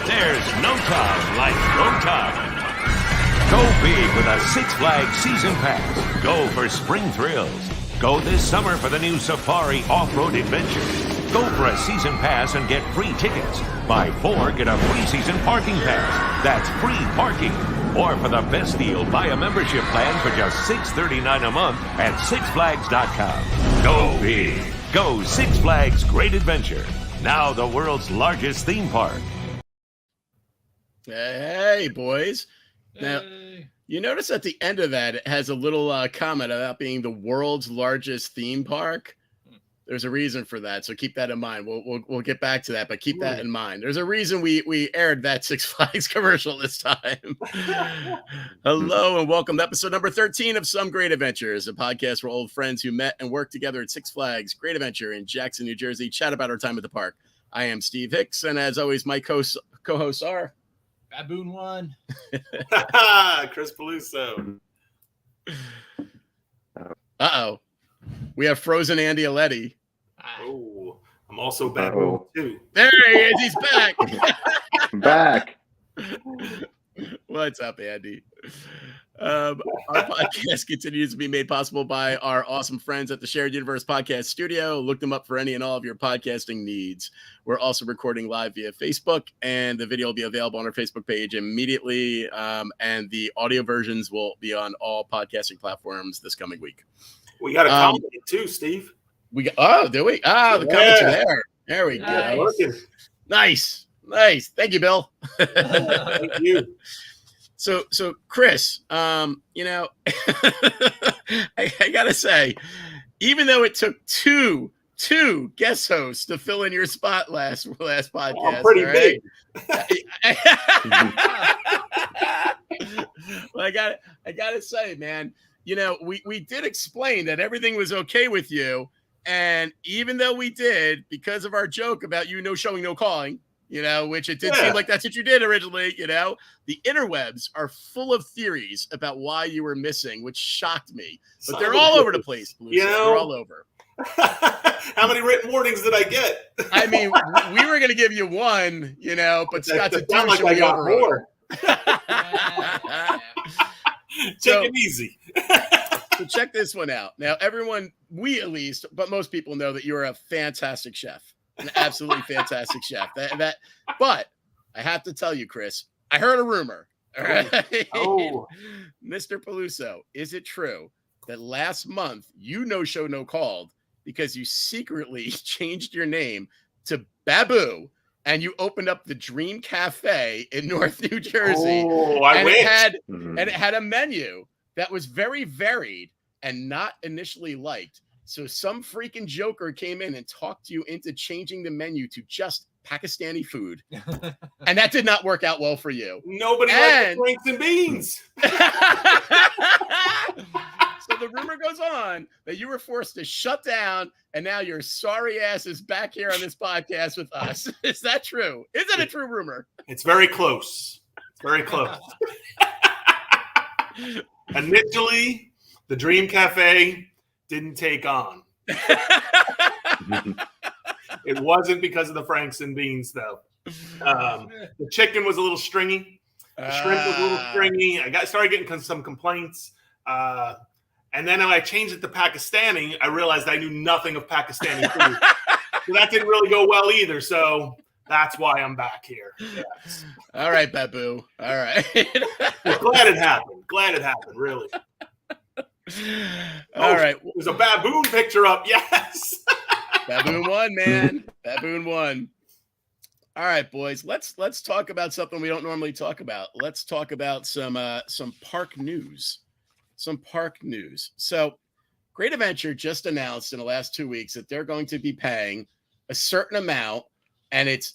There's no time like go time. Go big with a Six Flags Season Pass. Go for spring thrills. Go this summer for the new Safari Off-Road Adventure. Go for a season pass and get free tickets. Buy 4, get a free season parking pass. That's free parking. Or for the best deal, buy a membership plan for just $6.39 a month at SixFlags.com. Go big. Go Six Flags Great Adventure. Now the world's largest theme park. Hey, boys. Now, you notice at the end of that, it has a little comment about being the world's largest theme park. There's a reason for that, so keep that in mind. We'll get back to that, but keep that in mind. There's a reason we aired that Six Flags commercial this time. Hello and welcome to episode number 13 of Some Great Adventures, a podcast where old friends who met and worked together at Six Flags Great Adventure in Jackson, New Jersey, chat about our time at the park. I am Steve Hicks, and as always, my co-hosts are Baboon 1. Chris Peluso. Uh-oh. We have frozen Andy Auletti. Oh, I'm also Baboon too. There he is. He's back. I'm back. What's up, Andy? Our podcast continues to be made possible by our awesome friends at the Shared Universe Podcast Studio. Look them up for any and all of your podcasting needs. We're also recording live via Facebook, and the video will be available on our Facebook page immediately. And the audio versions will be on all podcasting platforms this coming week. We got a comment too, Steve. We got do we? The comments are there. There we go. Nice. Thank you, Bill. Thank you. So Chris, you know, I gotta say, even though it took two guest hosts to fill in your spot last podcast, pretty big. Well, I gotta say, man, you know, we did explain that everything was okay with you, and even though we did, because of our joke about you no showing, no calling, you know, which it did seem like that's what you did originally, you know, the interwebs are full of theories about why you were missing, which shocked me. But they're all over the place, Peluso. You know? They're all over. How many written warnings did I get? I mean, we were going to give you one, you know, but Scott's a douche like I got more. Take it easy. So check this one out. Now, everyone, we at least, but most people know that you're a fantastic chef. An absolutely fantastic chef. But I have to tell you, Chris, I heard a rumor. All right? Oh. Mr. Peluso, is it true that last month you no called because you secretly changed your name to Babu and you opened up the Dream Cafe in North New Jersey? Oh, I wish. And it had a menu that was very varied and not initially liked. So some freaking joker came in and talked you into changing the menu to just Pakistani food. And that did not work out well for you. Nobody likes the franks and beans. So the rumor goes on that you were forced to shut down, and now your sorry ass is back here on this podcast with us. Is that true? Is that a true rumor? It's very close. It's very close. Initially, the Dream Cafe didn't take on. It wasn't because of the franks and beans, though. The chicken was a little stringy. The shrimp was a little stringy. I started getting some complaints. And then when I changed it to Pakistani, I realized I knew nothing of Pakistani food. So that didn't really go well either. So that's why I'm back here. Yes. All right, Babu. All right. Glad it happened, really. All right. There's a baboon picture up. Yes. Baboon won, man. Baboon won. All right, boys. Let's talk about something we don't normally talk about. Let's talk about some park news. So, Great Adventure just announced in the last 2 weeks that they're going to be paying a certain amount, and it's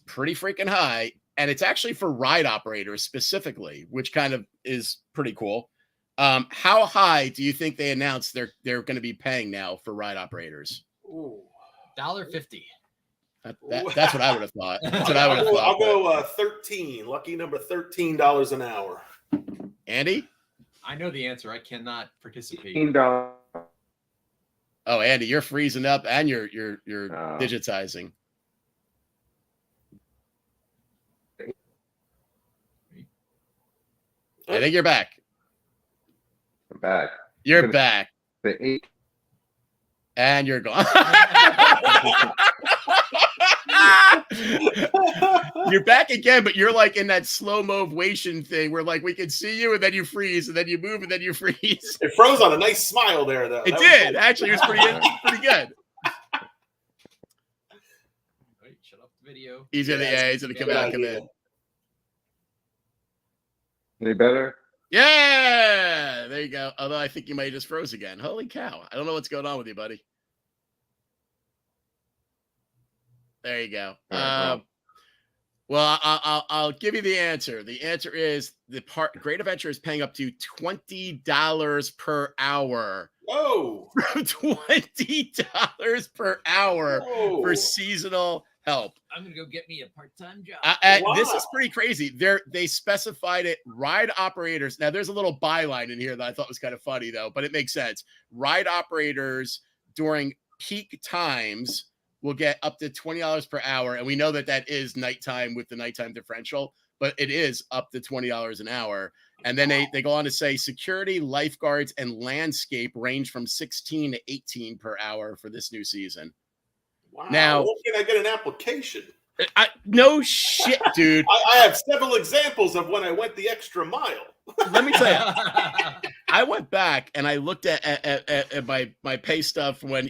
pretty freaking high, and it's actually for ride operators specifically, which kind of is pretty cool. How high do you think they announced they're going to be paying now for ride operators? Ooh, $1.50. That's what I would have thought. That's what I would have thought. I'll go 13. Lucky number $13 an hour. Andy? I know the answer. I cannot participate. $15. Oh, Andy, you're freezing up and you're digitizing. I think you're back. I'm back. You're back. The 8. And you're gone. You're back again, but you're like in that slow-mo motion thing where like we can see you and then you freeze and then you move and then you freeze. It froze on a nice smile there, though. It did. Actually, it was pretty good. Wait, shut off the video. He's gonna come out, come in. Any better? Yeah, there you go. Although I think you might have just froze again. Holy cow. I don't know what's going on with you, buddy. There you go. Well, I'll give you the answer. The answer is Great Adventure is paying up to $20 per hour. Whoa. $20 per hour for seasonal help. I'm gonna go get me a part-time job. Wow. This is pretty crazy. They specified it. Ride operators. Now, there's a little byline in here that I thought was kind of funny, though, but it makes sense. Ride operators during peak times will get up to $20 per hour. And we know that is nighttime with the nighttime differential, but it is up to $20 an hour. And then they go on to say security, lifeguards, and landscape range from 16 to 18 per hour for this new season. Wow. Now, when can I get an application? No shit, dude. I have several examples of when I went the extra mile. Let me tell you, I went back and I looked at my pay stuff when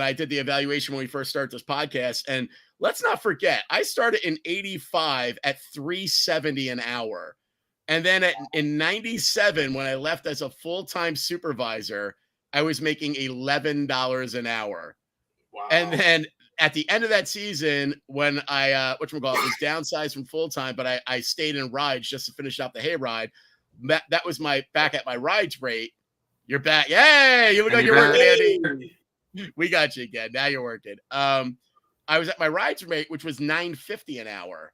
I did the evaluation when we first started this podcast. And let's not forget, I started in 85 at $3.70 an hour. And then in 97, when I left as a full-time supervisor, I was making $11 an hour. Wow. And then at the end of that season, when I was downsized from full-time, but I stayed in rides just to finish out the hayride. That was my back at my rides rate. You're back. Yay! You look like you're working, Andy. We got you again. Now you're working. I was at my rides rate, which was $9.50 an hour.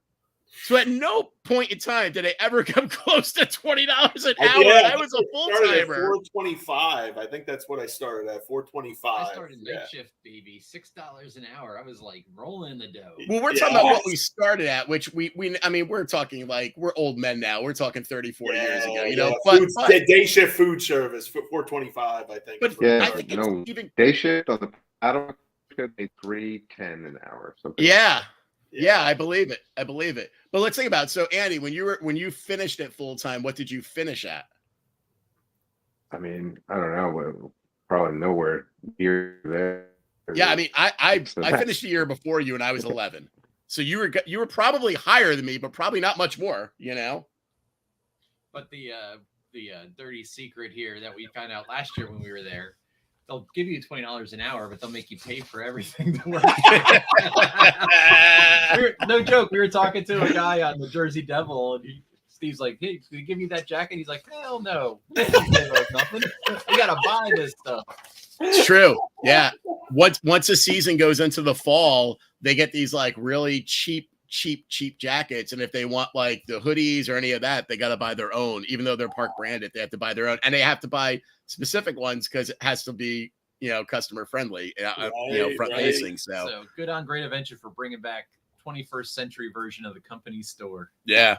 So at no point in time did I ever come close to $20 an hour. I was a full timer. $4.25. I think that's what I started at. $4.25. I started night shift, baby. $6 an hour. I was like rolling the dough. Well, we're talking about what we started at, which we're talking like we're old men now. We're talking 30, 40 years ago. But day shift food service $4.25. I think. But Yeah, I think it's even day shift on the paddle could be $3.10 an hour. Something. Yeah, I believe it. But let's think about it. So, Andy, when you finished at full time, what did you finish at? I mean, I don't know. Probably nowhere near there. Yeah, I mean, I finished a year before you, and I was 11. So you were probably higher than me, but probably not much more. But the dirty secret here that we found out last year when we were there. They'll give you $20 an hour, but they'll make you pay for everything to work. No joke. We were talking to a guy on the Jersey Devil, and Steve's like, "Hey, can we give you that jacket?" He's like, "Hell no, nothing. We gotta buy this stuff." It's true. Yeah. Once a season goes into the fall, they get these like really cheap jackets, and if they want like the hoodies or any of that, they got to buy their own. Even though they're park branded, they have to buy their own, and they have to buy specific ones because it has to be customer friendly, front facing. So good on Great Adventure for bringing back 21st century version of the company store. Yeah.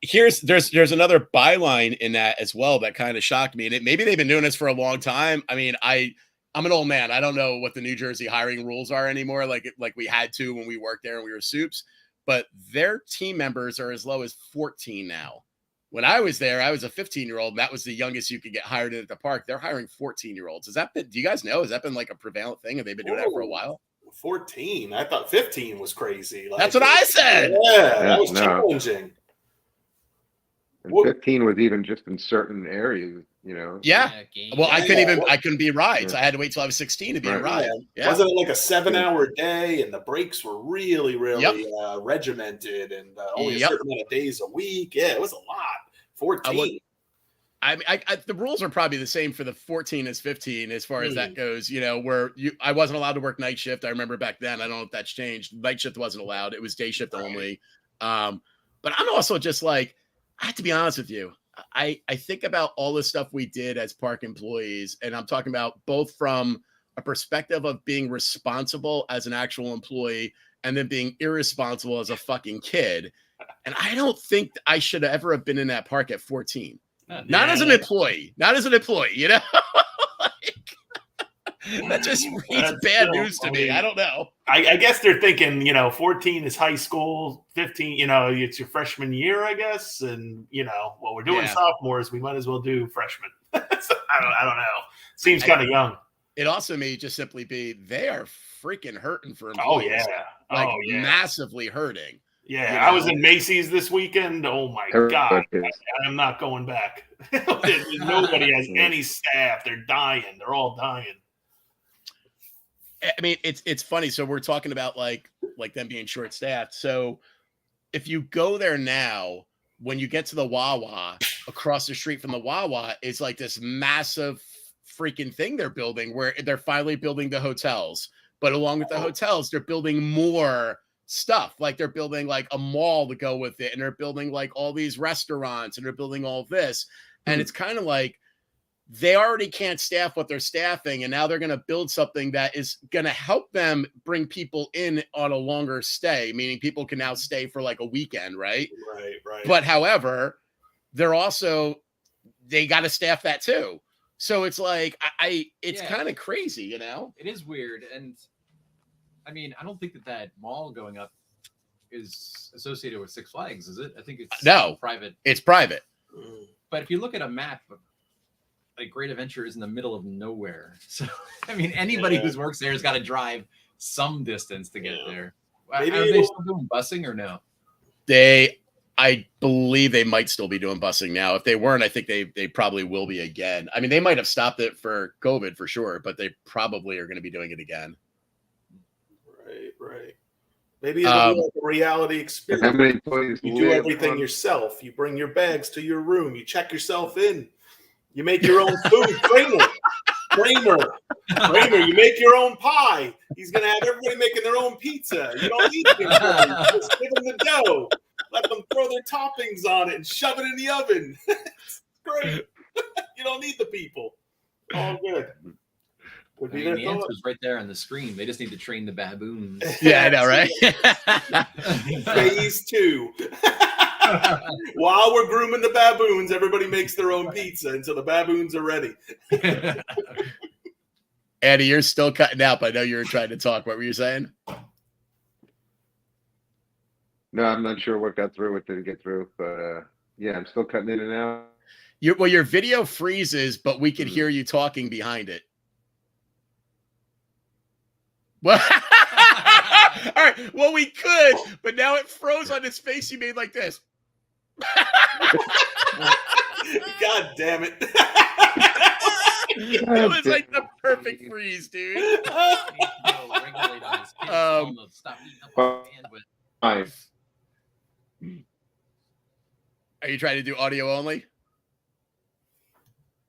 There's another byline in that as well that kind of shocked me, and maybe they've been doing this for a long time. I mean, I'm an old man. I don't know what the New Jersey hiring rules are anymore. Like we had to when we worked there and we were soups, but their team members are as low as 14 now. When I was there, I was a 15-year-old. And that was the youngest you could get hired in at the park. They're hiring 14-year-olds. Do you guys know? Has that been like a prevalent thing? Have they been doing that for a while? 14. I thought 15 was crazy. That's what I said. Yeah, that was challenging. And 15 was even just in certain areas, Yeah. Well, I couldn't be rides. I had to wait till I was 16 to be a ride. Yeah. Wasn't it like a 7-hour day, and the breaks were really, really regimented, and only a certain amount of days a week? Yeah, it was a lot. 14. The rules are probably the same for the 14 as 15 as far as that goes. I wasn't allowed to work night shift. I remember back then. I don't know if that's changed. Night shift wasn't allowed. It was day shift only. But I'm also just like, I have to be honest with you. I think about all the stuff we did as park employees, and I'm talking about both from a perspective of being responsible as an actual employee and then being irresponsible as a fucking kid. And I don't think I should have ever have been in that park at 14. Yeah. Not as an employee, you know? That just reads That's bad still, news to me. mean, I don't know. I guess they're thinking, 14 is high school, 15, it's your freshman year, I guess. And, well, we're doing sophomores. We might as well do freshmen. So, I don't know. Seems kind of young. It also may just simply be they are freaking hurting for Oh, employees. yeah. Massively hurting. Yeah, I was in Macy's this weekend. Oh, my God. I am not going back. Nobody has any staff. They're dying. They're all dying. I mean, it's funny. So we're talking about like them being short staffed. So if you go there now, when you get to the Wawa, across the street from the Wawa is like this massive freaking thing they're building where they're finally building the hotels. But along with the hotels, they're building more stuff. Like they're building like a mall to go with it. And they're building like all these restaurants and they're building all this. And it's kind of like, they already can't staff what they're staffing, and now they're going to build something that is going to help them bring people in on a longer stay, meaning people can now stay for like a weekend, right? Right. But however, they got to staff that too. So it's like, it's kind of crazy, you know? It is weird. And I mean, I don't think that mall going up is associated with Six Flags, is it? I think it's private. It's private. But if you look at a map, like Great Adventure is in the middle of nowhere. So, I mean, anybody who works there has got to drive some distance to get there. Maybe are they still doing busing or no? I believe they might still be doing busing now. If they weren't, I think they probably will be again. I mean, they might have stopped it for COVID for sure, but they probably are going to be doing it again. Right. Maybe it'll be like a reality experience. You do everything yourself. You bring your bags to your room. You check yourself in. You make your own food. Kramer, you make your own pie. He's going to have everybody making their own pizza. You don't need to just give them the dough. Let them throw their toppings on it and shove it in the oven. It's great. You don't need the people. All good. I mean, the answer is right there on the screen. They just need to train the baboons. Yeah, I know, right? Phase 2. While we're grooming the baboons, everybody makes their own pizza until the baboons are ready. Andy, you're still cutting out. I know you were trying to talk. What were you saying? No, I'm not sure what got through, what didn't get through. But yeah, I'm still cutting in and out. Your video freezes, but we can hear you talking behind it. Well, all right. Well, we could, but now it froze on his face. He made like this. God damn it. It was like the perfect freeze, dude. Are you trying to do audio only?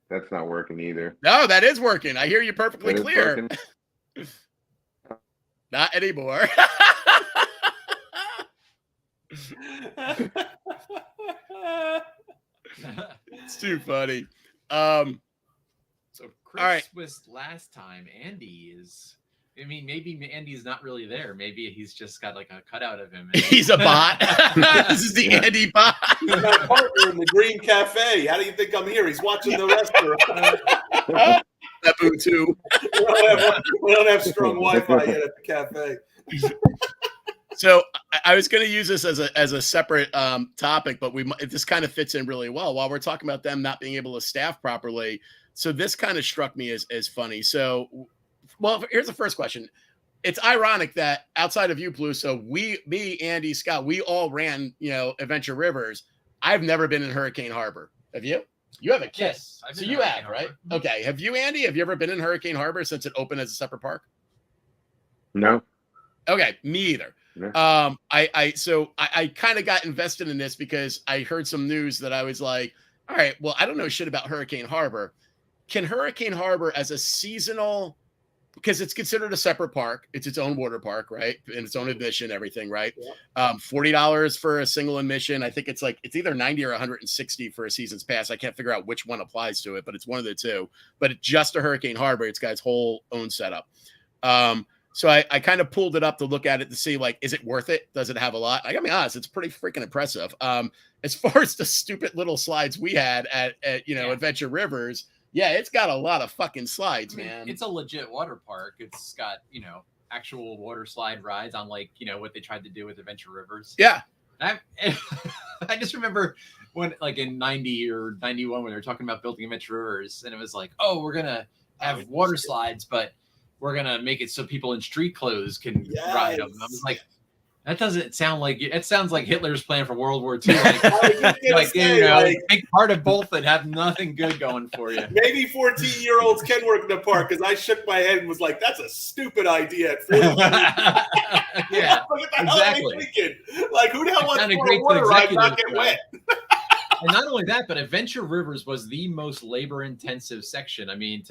That's not working either. No, that is working. I hear you perfectly clear. Not anymore. It's too funny. So Chris all right. was last time. Andy is. I mean, maybe Andy's not really there. Maybe he's just got like a cutout of him. He's a bot. This is the Andy bot. He's my partner in the Green Cafe. How do you think I'm here? He's watching the restaurant. Baboon too. We don't have strong Wi-Fi yet at the cafe. So I was going to use this as a separate topic, but this kind of fits in really well while we're talking about them not being able to staff properly. So this kind of struck me as funny. So, well, here's the first question. It's ironic that outside of you, Peluso, me, Andy, Scott, we all ran, Adventure Rivers. I've never been in Hurricane Harbor. Have you? You have a kid. Yes, So you have, right? Okay. Have you, Andy? Have you ever been in Hurricane Harbor since it opened as a separate park? No. Okay. Me either. Yeah. I kind of got invested in this because I heard some news that I was like, all right, well, I don't know shit about Hurricane Harbor. Can Hurricane Harbor as a seasonal, because it's considered a separate park, it's its own water park, right? And its own admission, everything, right? Yeah. $40 for a single admission. I think it's either 90 or 160 for a season's pass. I can't figure out which one applies to it, but it's one of the two. But it's just a Hurricane Harbor. It's got its whole own setup. So I kind of pulled it up to look at it to see, like, is it worth it? Does it have a lot? I gotta be honest, it's pretty freaking impressive. As far as the stupid little slides we had at Adventure Rivers, yeah, it's got a lot of fucking slides, man. It's a legit water park. It's got, actual water slide rides on what they tried to do with Adventure Rivers. Yeah. I just remember when, like, in 90 or 91, when they were talking about building Adventure Rivers, and it was like, oh, we're going to have water slides, but we're going to make it so people in street clothes can ride them. I was like, that doesn't sound like it. It sounds like Hitler's plan for World War II. Big part of both that have nothing good going for you. Maybe 14-year-olds can work in the park, because I shook my head and was like, that's a stupid idea at 14. Yeah, what the hell are they thinking? Like, who the hell wants to go on a water ride and not get wet? And not only that, but Adventure Rivers was the most labor-intensive section. I mean,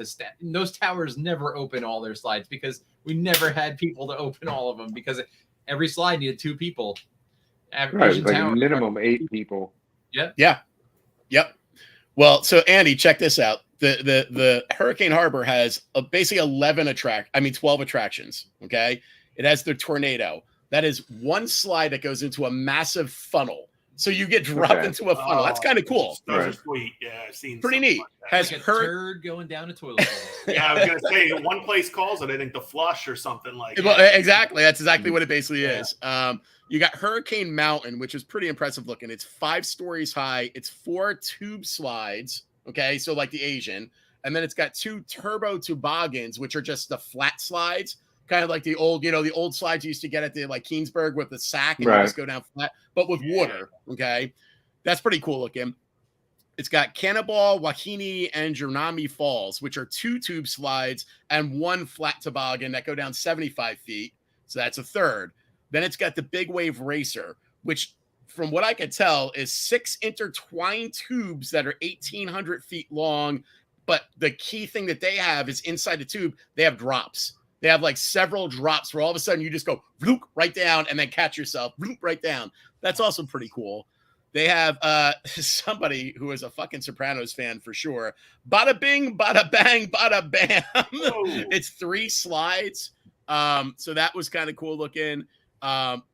those towers never open all their slides because we never had people to open all of them, because every slide needed 2 people. Right, like minimum 8 people. Yep. Well, so Andy, check this out. The Hurricane Harbor has basically 12 attractions. Okay, it has the tornado. That is one slide that goes into a massive funnel. So you get dropped into a funnel. That's kind of cool. Those are sweet. Yeah, I've seen. Pretty neat. Like has like a turd going down a toilet bowl. Yeah, I was gonna say one place calls it, I think, the flush or something like that. Well, exactly. That's exactly what it basically is. You got Hurricane Mountain, which is pretty impressive looking. It's 5 stories high. It's 4 tube slides. Okay, so like the Asian, and then it's got 2 turbo toboggans, which are just the flat slides. Kind of like the old, the old slides you used to get at the Keensburg with the sack and you just go down flat, but with water. Okay. That's pretty cool looking. It's got Cannonball, Wahine, and Jernami Falls, which are 2 tube slides and 1 flat toboggan that go down 75 feet. So that's a third. Then it's got the Big Wave Racer, which from what I can tell is 6 intertwined tubes that are 1,800 feet long. But the key thing that they have is inside the tube, they have drops. They have like several drops where all of a sudden you just go bloop, right down and then catch yourself bloop, right down. That's also pretty cool. They have somebody who is a fucking Sopranos fan for sure. Bada bing, bada bang, bada bam. It's 3 slides. So that was kind of cool looking.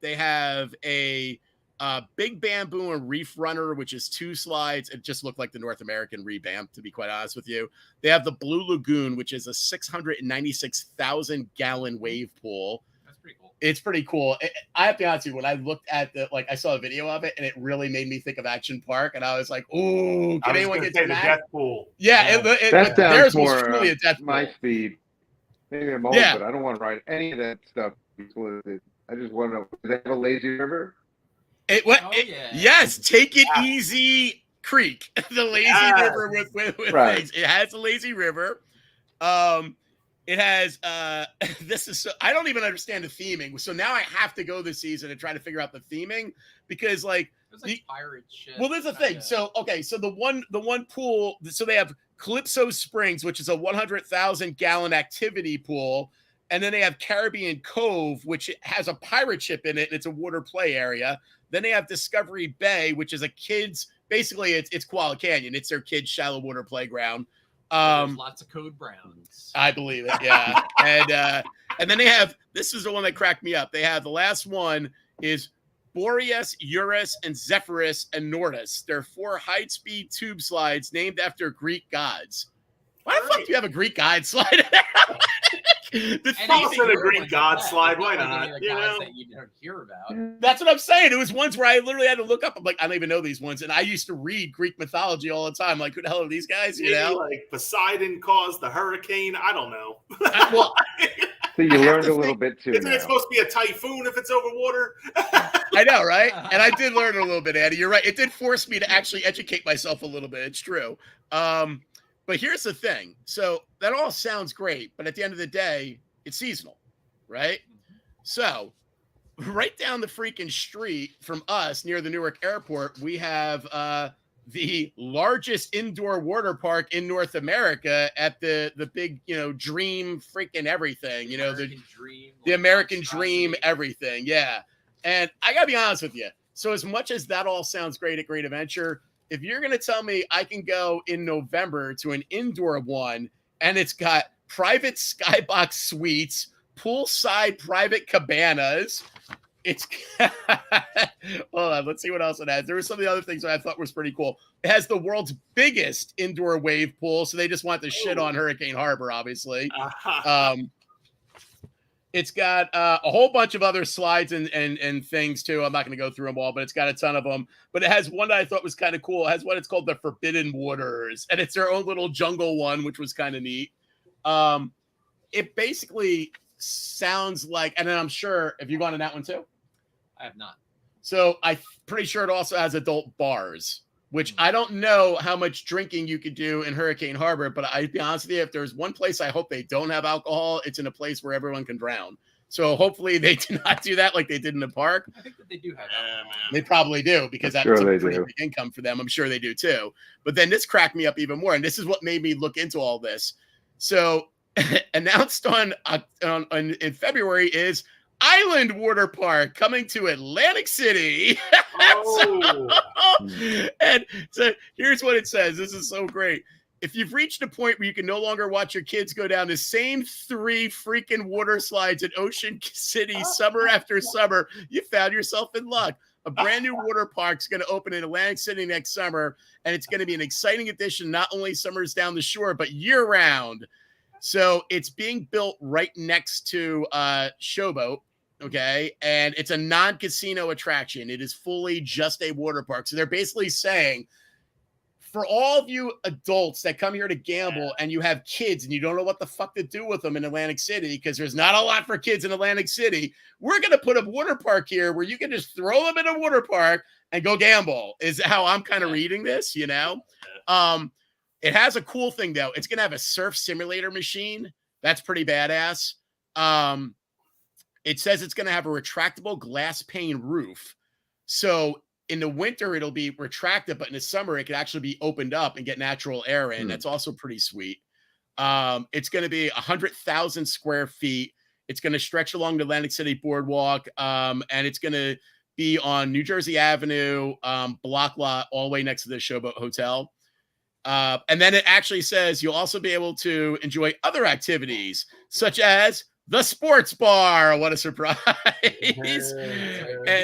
They have a Big Bamboo and Reef Runner, which is 2 slides. It just looked like the North American revamp, to be quite honest with you. They have the Blue Lagoon, which is a 696,000 gallon wave pool. That's pretty cool. It's pretty cool. I have to be honest with you, when I looked at I saw a video of it and it really made me think of Action Park. And I was like, ooh, can anyone get to the death pool? Yeah. Theirs was truly a death pool. My speed. Maybe I'm old, but I don't want to ride any of that stuff. I just want to know, does it have a lazy river? Yes, Take It Easy Creek, the lazy river with things. It has a lazy river. It has this is so I don't even understand the theming. So now I have to go this season and try to figure out the theming because it's like pirate shit. Well, there's a thing. So so the one pool, so they have Calypso Springs, which is a 100,000 gallon activity pool. And then they have Caribbean Cove, which has a pirate ship in it, and it's a water play area. Then they have Discovery Bay, which is a kids, basically it's Koala Canyon. It's their kids' shallow water playground. There's lots of code browns. I believe it, yeah. And then they have, this is the one that cracked me up. They have, the last one is Boreas, Eurus, and Zephyrus, and Nordus. They're 4 high-speed tube slides named after Greek gods. Why the fuck do you have a Greek god slide? Also the Greek god slide. Why not? That you don't hear about. That's what I'm saying. It was ones where I literally had to look up. I'm like, I don't even know these ones. And I used to read Greek mythology all the time. Like, who the hell are these guys? You know, like Poseidon caused the hurricane. I don't know. Well, so you learned a little bit too. Isn't it supposed to be a typhoon if it's over water? I know, right? And I did learn a little bit, Andy. You're right. It did force me to actually educate myself a little bit. It's true. But here's the thing. So that all sounds great, but at the end of the day, it's seasonal, right? So right down the freaking street from us near the Newark airport, we have the largest indoor water park in North America at the big, dream freaking everything, the American dream, everything. Yeah. And I gotta be honest with you. So as much as that all sounds great at Great Adventure, if you're going to tell me I can go in November to an indoor one and it's got private skybox suites, poolside private cabanas. It's hold on, let's see what else it has. There were some of the other things that I thought was pretty cool. It has the world's biggest indoor wave pool, so they just want to shit on Hurricane Harbor, obviously. It's got a whole bunch of other slides and things too. I'm not going to go through them all, but it's got a ton of them. But it has one that I thought was kind of cool. It has what it's called the Forbidden Waters, and it's their own little jungle one, which was kind of neat. It basically sounds like, and then I'm sure, have you gone on that one too? I have not. So I'm pretty sure it also has adult bars, which I don't know how much drinking you could do in Hurricane Harbor, but I'd be honest with you, if there's one place I hope they don't have alcohol, it's in a place where everyone can drown. So hopefully they do not do that like they did in the park. I think that they do have alcohol. They probably do, because that's a pretty big income for them. I'm sure they do too. But then this cracked me up even more, and this is what made me look into all this. So announced in February is Island Water Park coming to Atlantic City. And so here's what it says. This is so great. If you've reached a point where you can no longer watch your kids go down the same 3 freaking water slides at Ocean City summer after summer, you found yourself in luck. A brand new water park is going to open in Atlantic City next summer, and it's going to be an exciting addition, not only summers down the shore, but year-round. So it's being built right next to Showboat. Okay. And it's a non-casino attraction. It is fully just a water park. So they're basically saying, for all of you adults that come here to gamble and you have kids and you don't know what the fuck to do with them in Atlantic City, because there's not a lot for kids in Atlantic City, we're going to put a water park here where you can just throw them in a water park and go gamble, is how I'm kind of reading this, you know? It has a cool thing though. It's going to have a surf simulator machine. That's pretty badass. It says it's going to have a retractable glass pane roof. So in the winter, it'll be retracted, but in the summer, it can actually be opened up and get natural air in. That's also pretty sweet. It's going to be 100,000 square feet. It's going to stretch along the Atlantic City Boardwalk, and it's going to be on New Jersey Avenue, block lot, all the way next to the Showboat Hotel. And then it actually says you'll also be able to enjoy other activities, such as the sports bar. What a surprise. Put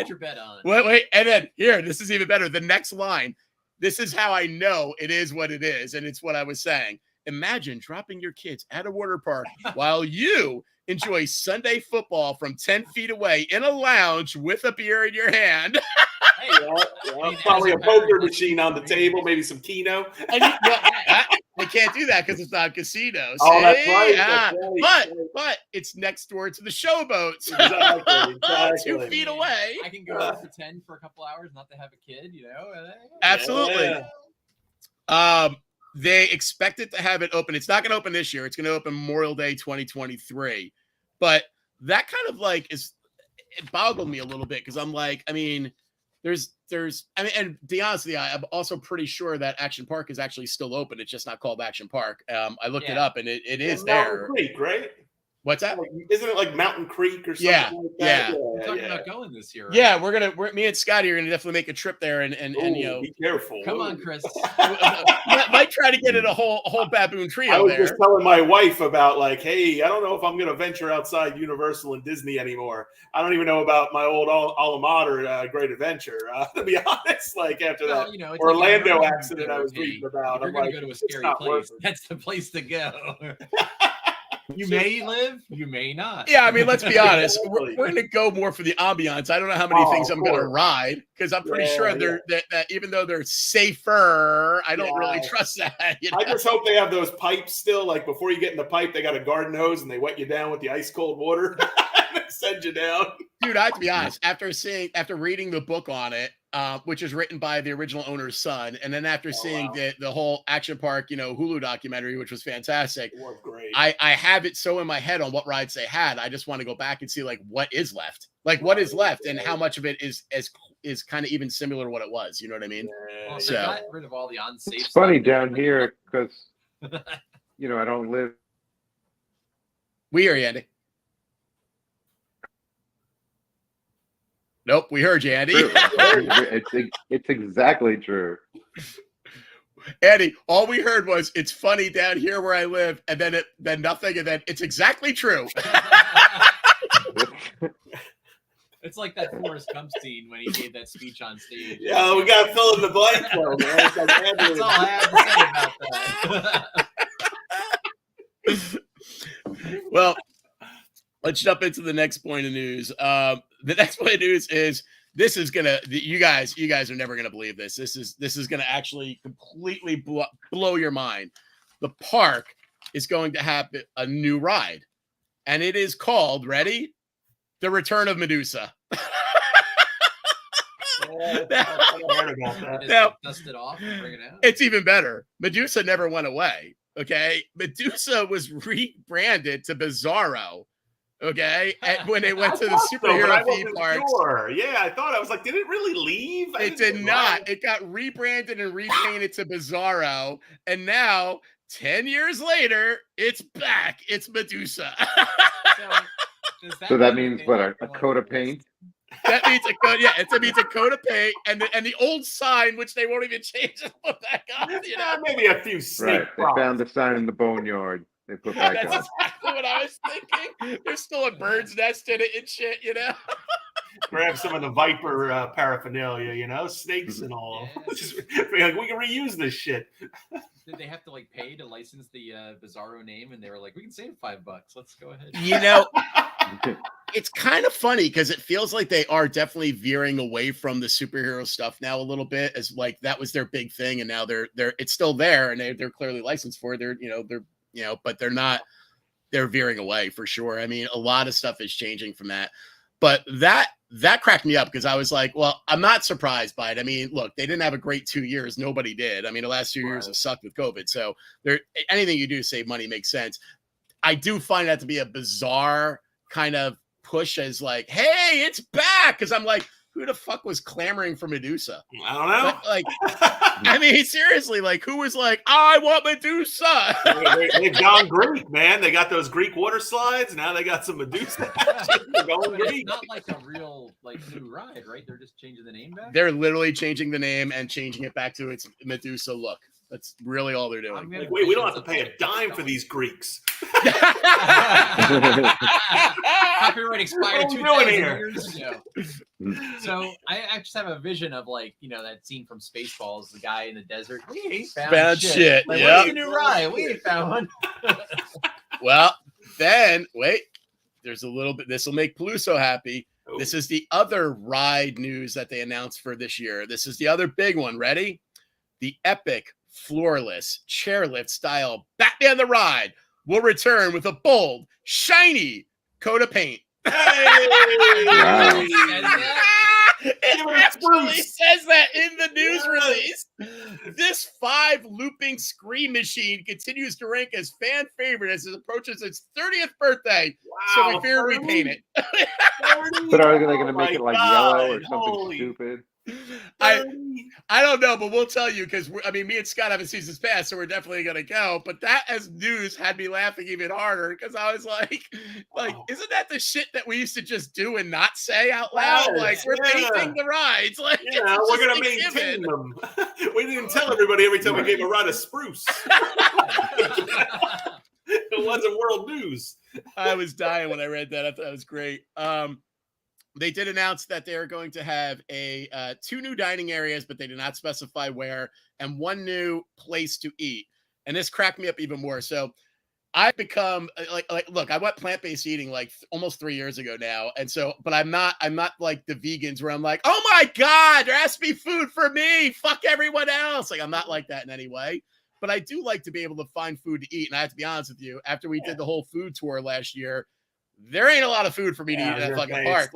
your bet on. Wait. And then here, this is even better. The next line. This is how I know it is what it is. And it's what I was saying. Imagine dropping your kids at a water park while you enjoy Sunday football from 10 feet away in a lounge with a beer in your hand. Probably a poker machine on the table, maybe some Keno. They can't do that because it's not a casino. Oh, that's right. That's right. But it's next door to the Showboats. Exactly. 2 feet away. I can go pretend for a couple hours not to have a kid, you know? Absolutely. Yeah. They expect it to have it open. It's not going to open this year. It's going to open Memorial Day 2023. But that kind of like it boggled me a little bit, because I'm like, I mean, and to be honest with you, I'm also pretty sure that Action Park is actually still open. It's just not called Action Park. I looked it up, and it is there. Creek, right? What's that? Isn't it like Mountain Creek or something like that? Yeah. We're talking about going this year, right? Yeah, me and Scotty are gonna definitely make a trip there, and you know, be careful. Come on, Chris. might try to get in a whole baboon trio. I was there. just telling my wife about, like, hey, I don't know if I'm gonna venture outside Universal and Disney anymore. I don't even know about my old alma mater, Great Adventure. To be honest, like after that Orlando like accident I was reading about, if you're gonna go to a scary place, that's the place to go. You may live, you may not. Yeah, I mean, let's be honest. We're going to go more for the ambiance. I don't know how many things I'm going to ride, because I'm pretty sure that even though they're safer, I don't really trust that. You know? I just hope they have those pipes still. Like before you get in the pipe, they got a garden hose and they wet you down with the ice cold water. Send you down. Dude, I have to be honest. After reading the book on it, which is written by the original owner's son, and then after seeing the whole Action Park, Hulu documentary, which was fantastic. It was great. I have it so in my head on what rides they had. I just want to go back and see like what is left, and how much of it is kind of even similar to what it was. You know what I mean? Well, so got rid of all the unsafe. It's funny down here because I don't live. We hear you, Andy. Nope, we heard you, Andy. It's exactly true. Andy, all we heard was it's funny down here where I live, and then nothing, and then it's exactly true. It's like that Forrest Gump scene when he gave that speech on stage. Yeah, we got to fill in the blank, though, man. It's like That's all I have to say about that. Well, let's jump into the next point of news. The next point of news is this is gonna. You guys are never gonna believe this. This is gonna actually completely blow your mind. The park is going to have a new ride, and it is called, ready? The Return of Medusa. Now, dust it off and bring it out. It's even better. Medusa never went away. Okay, Medusa was rebranded to Bizarro. Okay, and when they went to the superhero theme parks. Sure. Yeah, I was like, did it really leave? It did not. It got rebranded and repainted to Bizarro, and now 10 years later, it's back. It's Medusa. So that means what? A coat of paint? That means a coat. Yeah, it means a coat of paint, and the old sign, which they won't even change, is put back on. You know, maybe a few snake. Right. They found the sign in the boneyard. They put back on. That's exactly what I was thinking. There's still a bird's nest in it and shit. You know. Grab some of the Viper paraphernalia, snakes and all. Yeah. Like, we can reuse this shit. Did they have to pay to license the Bizarro name? And they were like, we can save $5. Let's go ahead. It's kind of funny because it feels like they are definitely veering away from the superhero stuff now a little bit, as like that was their big thing, and now they're it's still there, and they're clearly licensed for it. But they're not. They're veering away for sure. I mean, a lot of stuff is changing from that, but that cracked me up because I was like, well, I'm not surprised by it. I mean, look, they didn't have a great 2 years. Nobody did. I mean, the last 2 years have sucked with COVID. So anything you do to save money makes sense. I do find that to be a bizarre kind of push as like, hey, it's back. Because I'm like, who the fuck was clamoring for Medusa? I don't know. I mean, seriously, who was like, I want Medusa? They've gone Greek, man. They got those Greek water slides. Now they got some Medusa. They're going Greek. It's not like a real new ride, right? They're just changing the name back? They're literally changing the name and changing it back to its Medusa look. That's really all they're doing. Wait, we don't have to pay a dime for these Greeks. Copyright expired 2,000 years ago. So I just have a vision of that scene from Spaceballs, the guy in the desert. We ain't found shit. What's the new ride? We ain't found one. Well, then wait. There's a little bit. This will make Peluso happy. Oh. This is the other ride news that they announced for this year. This is the other big one. Ready? The epic floorless chairlift style Batman the Ride will return with a bold, shiny coat of paint. Hey! Wow. It actually says that in the news release. This 5-looping screen machine continues to rank as fan favorite as it approaches its 30th birthday. Wow, so we figure we paint it. But are they going to make it yellow or something stupid? I don't know, but we'll tell you because me and Scott haven't seen this past, so we're definitely gonna go. But that as news had me laughing even harder because I was like, isn't that the shit that we used to just do and not say out loud? We're painting the rides, we're gonna maintain them. We didn't tell everybody every time we gave a ride a spruce. It wasn't world news. I was dying when I read that. I thought that was great. They did announce that they are going to have 2 new dining areas, but they did not specify where, and 1 new place to eat. And this cracked me up even more. So I've become look, I went plant-based eating almost 3 years ago now. And so, but I'm not like the vegans where I'm like, oh my God, there has to be food for me. Fuck everyone else. I'm not like that in any way. But I do like to be able to find food to eat. And I have to be honest with you, after we did the whole food tour last year, there ain't a lot of food for me to eat in that fucking park.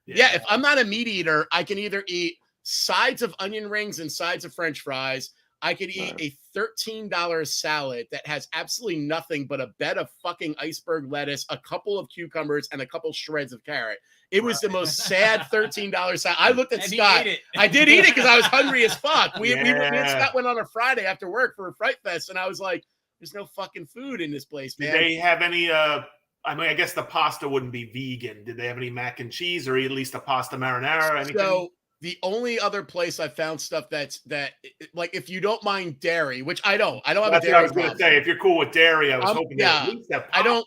If I'm not a meat eater, I can either eat sides of onion rings and sides of French fries. I could eat a $13 salad that has absolutely nothing but a bed of fucking iceberg lettuce, a couple of cucumbers, and a couple shreds of carrot. It was the most sad $13 salad. I looked at Scott. I did eat it because I was hungry as fuck. Me and Scott went on a Friday after work for a Fright Fest, and I was like, there's no fucking food in this place, man. Did they have any I guess the pasta wouldn't be vegan. Did they have any mac and cheese or at least a pasta marinara or anything? So the only other place I found stuff that if you don't mind dairy, which I don't have a dairy. That's what I was going to say. If you're cool with dairy, I was hoping that at least have pasta.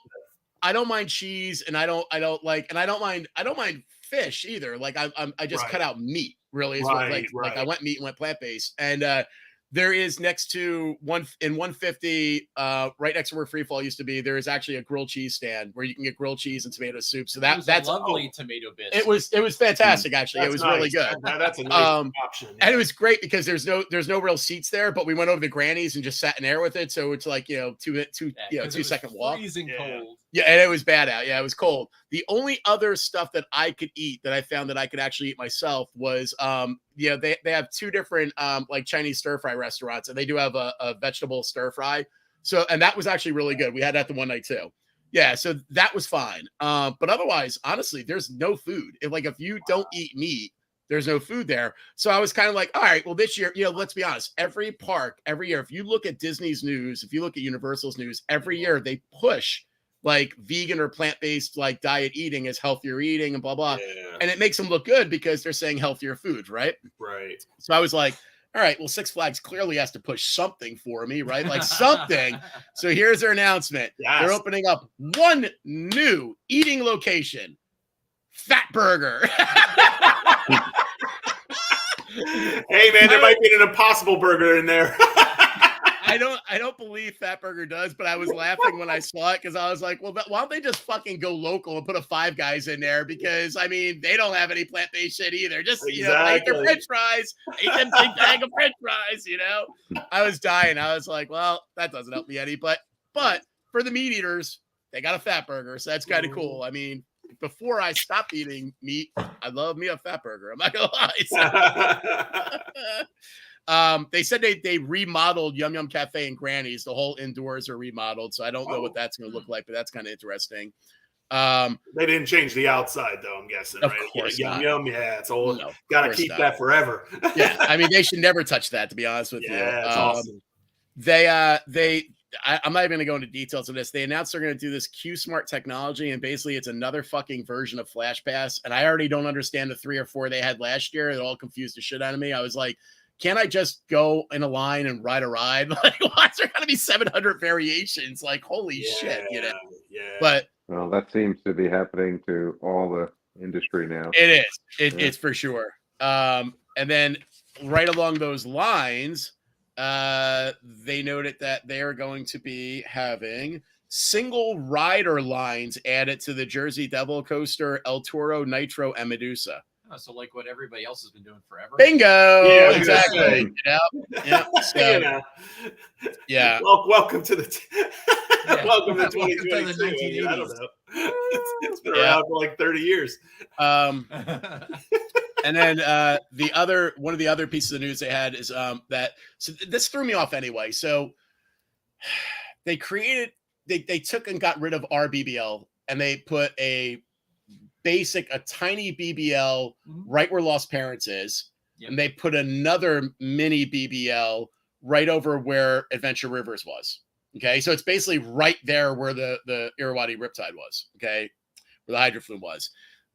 don't mind cheese, and I don't mind fish either. Like I just cut out meat. Really, is what like I went meat and went plant based, and there is next to 150, right next to where Free Fall used to be, there is actually a grilled cheese stand where you can get grilled cheese and tomato soup. So that's a lovely tomato bits. It was fantastic, actually. It was nice. Really good. That's a nice option. Yeah. And it was great because there's no real seats there, but we went over to Granny's and just sat in there with it. So it's like, 2-second walk. Freezing cold. Yeah, and it was bad out. Yeah, it was cold. The only other stuff that I could eat that I found that I could actually eat myself was they have two different like Chinese stir fry restaurants, and they do have a vegetable stir fry. So, and that was actually really good. We had that the one night too. Yeah, so that was fine. But otherwise, honestly, there's no food. If you don't eat meat, there's no food there. So I was kind of like, all right, well, this year, let's be honest, every park, every year, if you look at Disney's news, if you look at Universal's news, every year they push like vegan or plant-based like diet eating as healthier eating and blah, blah. Yeah. And it makes them look good because they're saying healthier foods, right? Right. So I was like, all right, well, Six Flags clearly has to push something for me, right? Like something. So here's their announcement. Yes. They're opening up one new eating location, Fat Burger. Hey, man, there might be an Impossible Burger in there. I don't believe Fat Burger does, but I was laughing when I saw it because I was like, well, why don't they just fucking go local and put a Five Guys in there? Because, I mean, they don't have any plant-based shit either. Just, eat their french fries, eat them big bag of french fries, I was dying. I was like, well, that doesn't help me any. But for the meat eaters, they got a Fat Burger, so that's kind of cool. I mean, before I stopped eating meat, I love me a Fat Burger. I'm not going to lie. They said they remodeled Yum Yum Cafe and Granny's. The whole indoors are remodeled, so I don't know what that's going to look like, but that's kind of interesting. They didn't change the outside, though, I'm guessing, of right? Course Yum not. Yum, yeah, it's old. No, got to keep that forever. Yeah, I mean, they should never touch that, to be honest with you. Yeah, that's awesome. I'm not even going to go into details of this. They announced they're going to do this Q Smart technology, and basically it's another fucking version of Flash Pass, and I already don't understand the 3 or 4 they had last year. It all confused the shit out of me. I was like, can't I just go in a line and ride a ride? Like, why is there going to be 700 variations? Like, holy shit, Yeah. But well, that seems to be happening to all the industry now. It is. It's for sure. And then right along those lines, they noted that they are going to be having single rider lines added to the Jersey Devil Coaster, El Toro, Nitro, and Medusa. So like what everybody else has been doing forever. Bingo! Yeah, exactly. Yeah. So, yeah. Welcome to the welcome to 2022. I don't know. It's been around for like 30 years. And then one of the other pieces of news they had is that this threw me off anyway. So they took and got rid of our BBL and they put a tiny BBL right where Lost Parents is. Yep. And they put another mini BBL right over where Adventure Rivers was. Okay. So it's basically right there where the Irrawaddy Riptide was. Okay. Where the Hydro Flume was.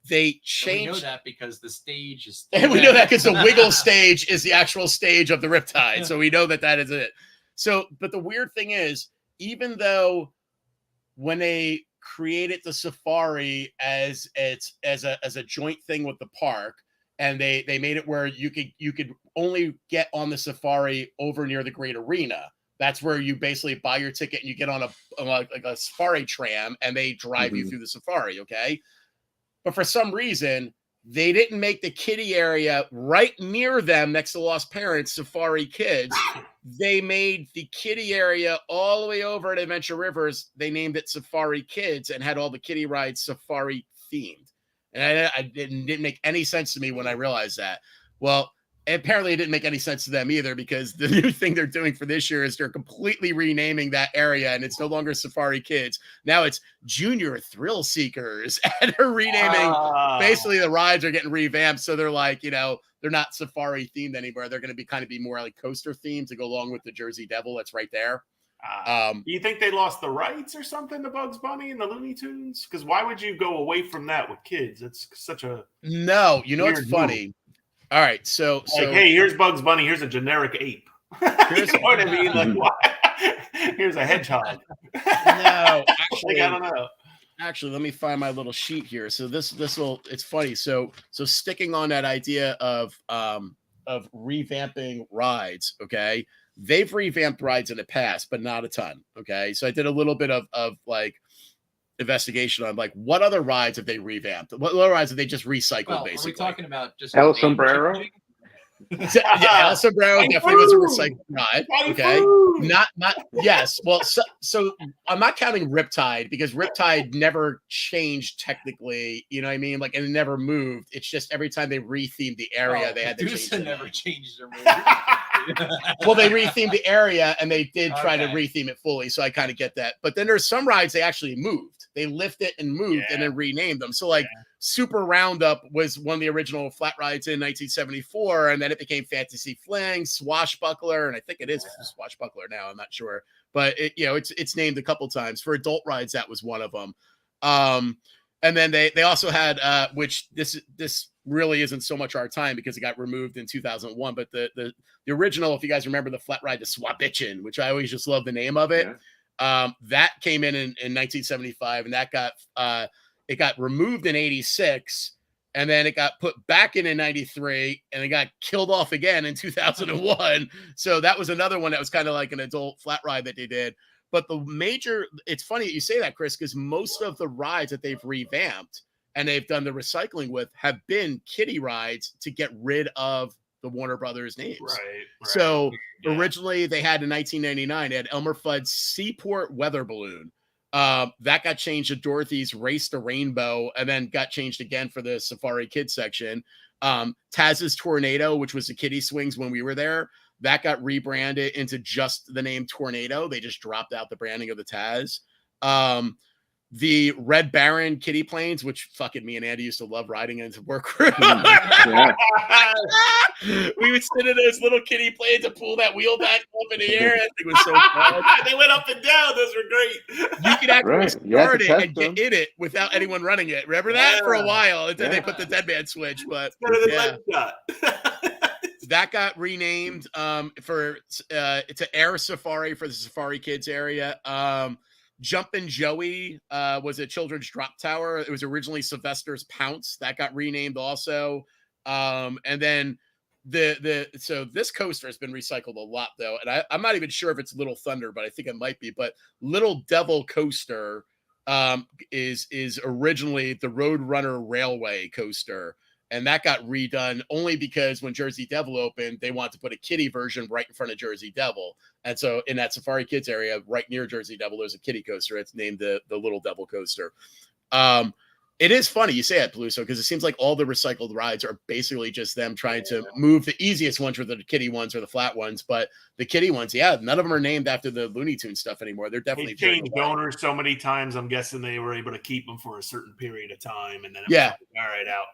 They changed. We know that because the stage is. And we know that because the Wiggle stage is the actual stage of the Riptide. So we know that is it. So, but the weird thing is, even though when they created the safari as a joint thing with the park, and they made it where you could only get on the safari over near the Great Arena. That's where you basically buy your ticket and you get on a safari tram and they drive you through the safari. Okay. But for some reason, they didn't make the kiddie area right near them next to Lost Parents, Safari Kids. They made the kiddie area all the way over at Adventure Rivers. They named it Safari Kids and had all the kiddie rides safari themed. And I didn't make any sense to me when I realized that. Well, apparently it didn't make any sense to them either, because the new thing they're doing for this year is they're completely renaming that area, and it's no longer Safari Kids. Now it's Junior Thrill Seekers, and they're renaming. Basically, the rides are getting revamped, so they're like, they're not safari themed anymore. They're going to be more like coaster themed to go along with the Jersey Devil that's right there. Do you think they lost the rights or something to Bugs Bunny and the Looney Tunes? Because why would you go away from that with kids? It's such a no. It's funny. Move. All right, so hey, here's Bugs Bunny. Here's a generic ape. You know what I mean? Like, what? Here's a hedgehog. No, actually, I don't know. Actually, let me find my little sheet here. So this will, it's funny. So sticking on that idea of revamping rides, okay? They've revamped rides in the past, but not a ton. Okay. So I did a little bit of like investigation on like what other rides have they revamped? What other rides have they just recycled, basically? Are we talking about just El Sombrero? Yeah, El Sombrero definitely was a recycled ride. Okay. Not yes. Well, so I'm not counting Riptide because Riptide never changed technically. You know what I mean? Like, and it never moved. It's just every time they rethemed the area, they had to change it. Never changed their movie. Well, they rethemed the area and they did try to retheme it fully. So I kind of get that. But then there's some rides they actually moved. They lifted and moved and then renamed them. So like Super Roundup was one of the original flat rides in 1974. And then it became Fantasy Fling, Swashbuckler. And I think it is Swashbuckler now. I'm not sure. But it's named a couple times. For adult rides, that was one of them. And then they also had, which this really isn't so much our time because it got removed in 2001. But the original, if you guys remember, the flat ride, the Swabitchin, which I always just love the name of it. Yeah. That came in 1975, and that got it got removed in 86, and then it got put back in 93, and it got killed off again in 2001. So that was another one that was kind of like an adult flat ride that they did. But it's funny that you say that, Chris, because most of the rides that they've revamped and they've done the recycling with have been kiddie rides to get rid of the Warner Brothers names. Right. So originally they had in 1999, they had Elmer Fudd's Seaport Weather Balloon. That got changed to Dorothy's Race to Rainbow, and then got changed again for the Safari Kids section. Taz's Tornado, which was the kiddie swings when we were there, that got rebranded into just the name Tornado. They just dropped out the branding of the Taz. The Red Baron kiddie planes, which fucking me and Andy used to love riding into work room. We would sit in those little kiddie planes and pull that wheel back up in the air. That thing was so fun. They went up and down. Those were great. You could actually start it and get in it without anyone running it. Remember that for a while until they put the dead man switch. But that got renamed to Air Safari for the Safari Kids area. Jumpin' Joey was a children's drop tower. It was originally Sylvester's Pounce. That got renamed also. And then so this coaster has been recycled a lot though. And I'm not even sure if it's Little Thunder, but I think it might be. But Little Devil Coaster is originally the Roadrunner Railway coaster. And that got redone only because when Jersey Devil opened, they wanted to put a kiddie version right in front of Jersey Devil. And so in that Safari Kids area, right near Jersey Devil, there's a kiddie coaster. It's named the Little Devil Coaster. It is funny you say that, Peluso, because it seems like all the recycled rides are basically just them trying to move the easiest ones, whether the kiddie ones or the flat ones. But the kiddie ones, none of them are named after the Looney Tunes stuff anymore. They're definitely changed owners so many times. I'm guessing they were able to keep them for a certain period of time, and then all right, out.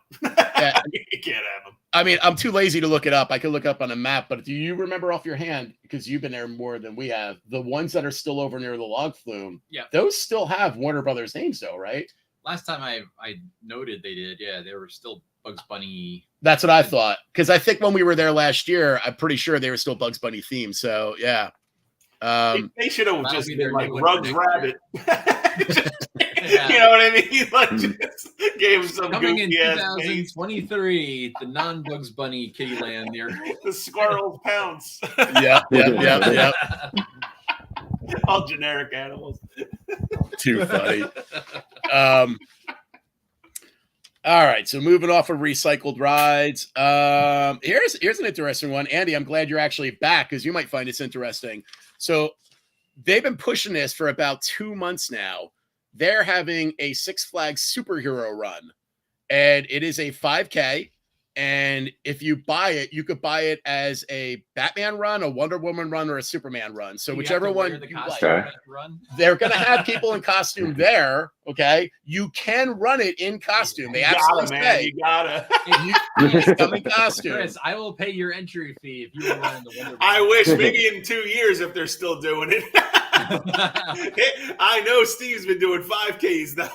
You can't have them. I mean, I'm too lazy to look it up. I could look up on a map, but do you remember off your hand, because you've been there more than we have, the ones that are still over near the log flume? Yeah, those still have Warner Brothers names, though, right? Last time I noted they did, they were still Bugs Bunny. That's what I thought, because I think when we were there last year, I'm pretty sure they were still Bugs Bunny themed. So yeah, they should have just been like Rugs Rabbit. You know what I mean? Like just gave him some coming in 2023, the non-Bugs Bunny Kitty Land near the Squirrels Pounce. Yep. All generic animals. Too funny. All right, so moving off of recycled rides. Here's an interesting one. Andy, I'm glad you're actually back because you might find this interesting. So they've been pushing this for about 2 months now. They're having a Six Flags superhero run, and it is a 5K. And if you buy it, you could buy it as a Batman run, a Wonder Woman run, or a Superman run. So whichever one you like. They're going to have people in costume there. Okay, you can run it in costume. They absolutely say you gotta. You come in costume. Chris, I will pay your entry fee if you will run the Wonder Woman. I wish maybe in 2 years if they're still doing it. I know Steve's been doing 5Ks though.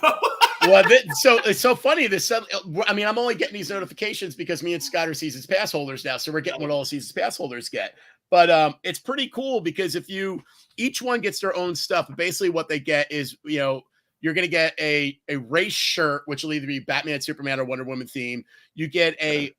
Well, so it's so funny. I'm only getting these notifications because me and Scott are seasons pass holders now, so we're getting what all seasons pass holders get. But it's pretty cool because each one gets their own stuff. Basically, what they get is You're going to get a race shirt, which will either be Batman, Superman, or Wonder Woman theme. You get a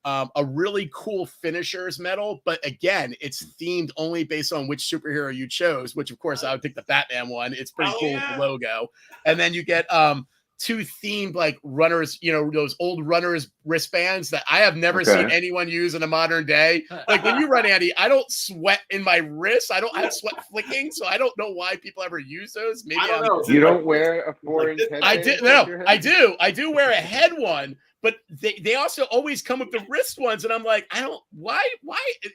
really cool finishers medal, but again, it's themed only based on which superhero you chose, which of course I would pick the Batman one. It's pretty cool with the logo. And then you get 2 themed like runners, those old runners wristbands that I have never seen anyone use in a modern day. Like when you run, Andy, I don't sweat in my wrists. I don't have sweat flicking, so I don't know why people ever use those. Maybe I don't know. You don't wear a 4-inch head? I did. No, I do. I do wear a head one, but they also always come with the wrist ones, and I'm like, why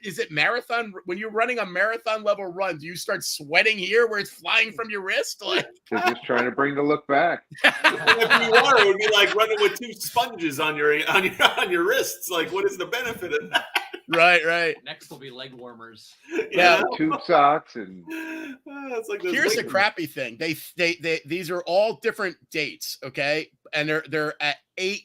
is it marathon? When you're running a marathon level run, do you start sweating here where it's flying from your wrist? Like, they're just trying to bring the look back. If you are, it would be like running with 2 sponges on your wrists. Like, what is the benefit of that? Right. Next will be leg warmers. Yeah, tube socks and. It's like here's the crappy thing. These are all different dates, okay, and they're at 8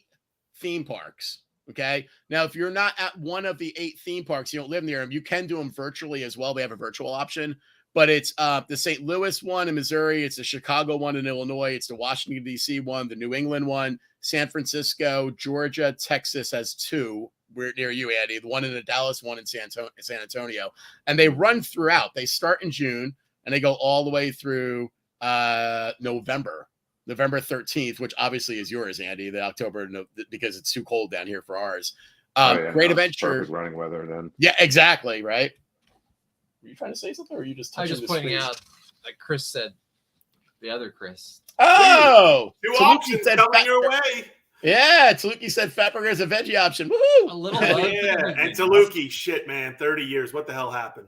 theme parks. Okay. Now, if you're not at one of the 8 theme parks, you don't live near them, you can do them virtually as well. They have a virtual option, but it's the St. Louis one in Missouri. It's the Chicago one in Illinois. It's the Washington, D.C. one, the New England one, San Francisco, Georgia, Texas has 2. We're near you, Andy. The one in the Dallas, one in San Antonio. And they run throughout. They start in June and they go all the way through November 13th, which obviously is yours, Andy, the October, because it's too cold down here for ours. Great Adventure. Perfect running weather then. Yeah, exactly. Right. Were you trying to say something or were you just I was touching just pointing out, like Chris said, the other Chris. Oh, 2 Taluki options said coming your way. Yeah, Taluki said Fatburger is a veggie option. Woohoo! A little love. Yeah, and Taluki, shit, man, 30 years. What the hell happened?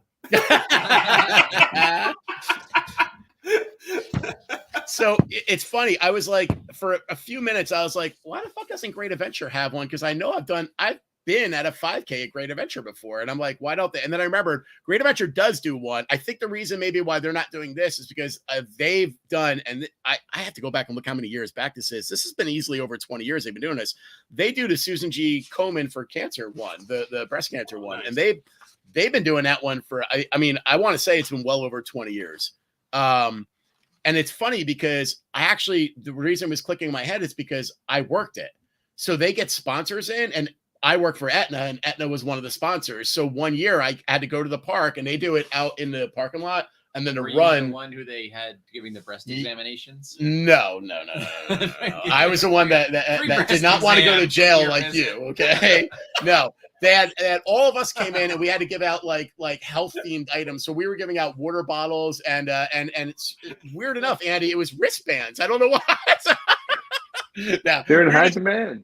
So it's funny. I was like, for a few minutes, I was like, why the fuck doesn't Great Adventure have one? Because I know I've been at a 5K at Great Adventure before. And I'm like, why don't they? And then I remembered Great Adventure does do one. I think the reason maybe why they're not doing this is because they've done, and I have to go back and look how many years back this is. This has been easily over 20 years they've been doing this. They do the Susan G. Komen for cancer one, the breast cancer one. Nice. And they've been doing that one for, I mean, I want to say it's been well over 20 years. And it's funny because the reason it was clicking in my head is because I worked it. So they get sponsors in, and I work for Aetna, and Aetna was one of the sponsors. So one year I had to go to the park, and they do it out in the parking lot, and then Were the you run. the one who they had giving the breast examinations? No. I was the one that did not want to go to jail like you. Okay, no. They had all of us came in and we had to give out like health themed items. So we were giving out water bottles and it's weird enough, Andy, it was wristbands. I don't know why. Now, They're in high demand.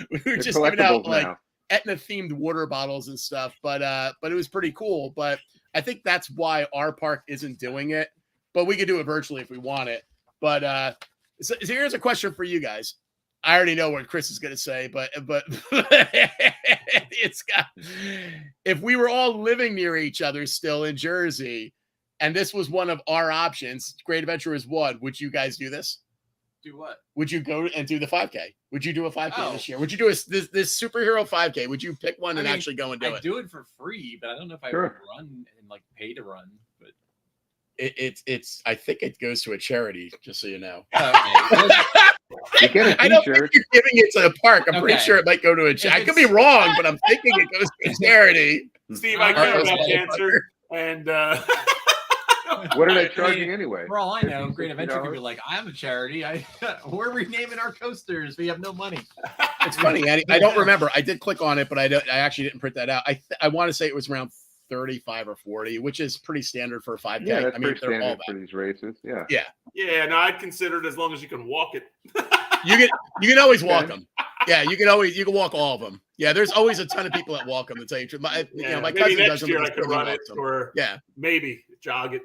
We were They're just giving out like now. Aetna themed water bottles and stuff, but it was pretty cool. But I think that's why our park isn't doing it. But we could do it virtually if we want it. But so here's a question for you guys. I already know what Chris is going to say, but it's got, if we were all living near each other still in Jersey, and this was one of our options, Great Adventure is one, would you guys do this? Do what? Would you go and do the 5K? Would you do a 5K this year? Would you do this superhero 5K? Would you pick one and actually go and do it? I do it for free, but I don't know if I would run and like pay to run. But it's I think it goes to a charity, just so you know. You get a I don't think t-shirt. you're giving it to the park. I'm pretty sure it might go to a charity. I could be wrong, but I'm thinking it goes to a charity. Steve, I care about cancer, and what are they charging anyway? For all I know, Great Adventure could be like, I'm a charity. We're renaming our coasters. We have no money. It's funny, Andy. I don't remember. I did click on it, but I actually didn't print that out. I want to say it was around 35 or 40, which is pretty standard for a 5K. Yeah, that's I mean, pretty standard for these races. Yeah. Yeah. No, I'd consider it as long as you can walk it. You can always walk them. Yeah, you can walk all of them. Yeah, there's always a ton of people that walk them. To tell you the truth, my cousin next does them. year I could run it, or yeah, maybe jog it.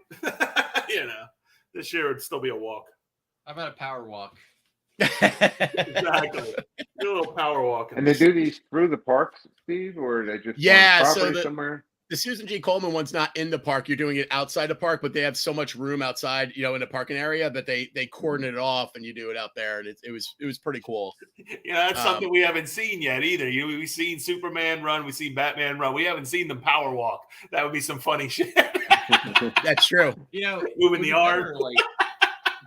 This year it'd still be a walk. How about a power walk? Exactly, do a little power walk. And they do these through the parks, Steve, or they just on property somewhere? The Susan G. Komen one's not in the park. You're doing it outside the park, but they have so much room outside, in the parking area that they cordon it off and you do it out there. And it was pretty cool. Yeah, that's something we haven't seen yet either. We've seen Superman run, we've seen Batman run. We haven't seen them power walk. That would be some funny shit. That's true. Moving the arm. Like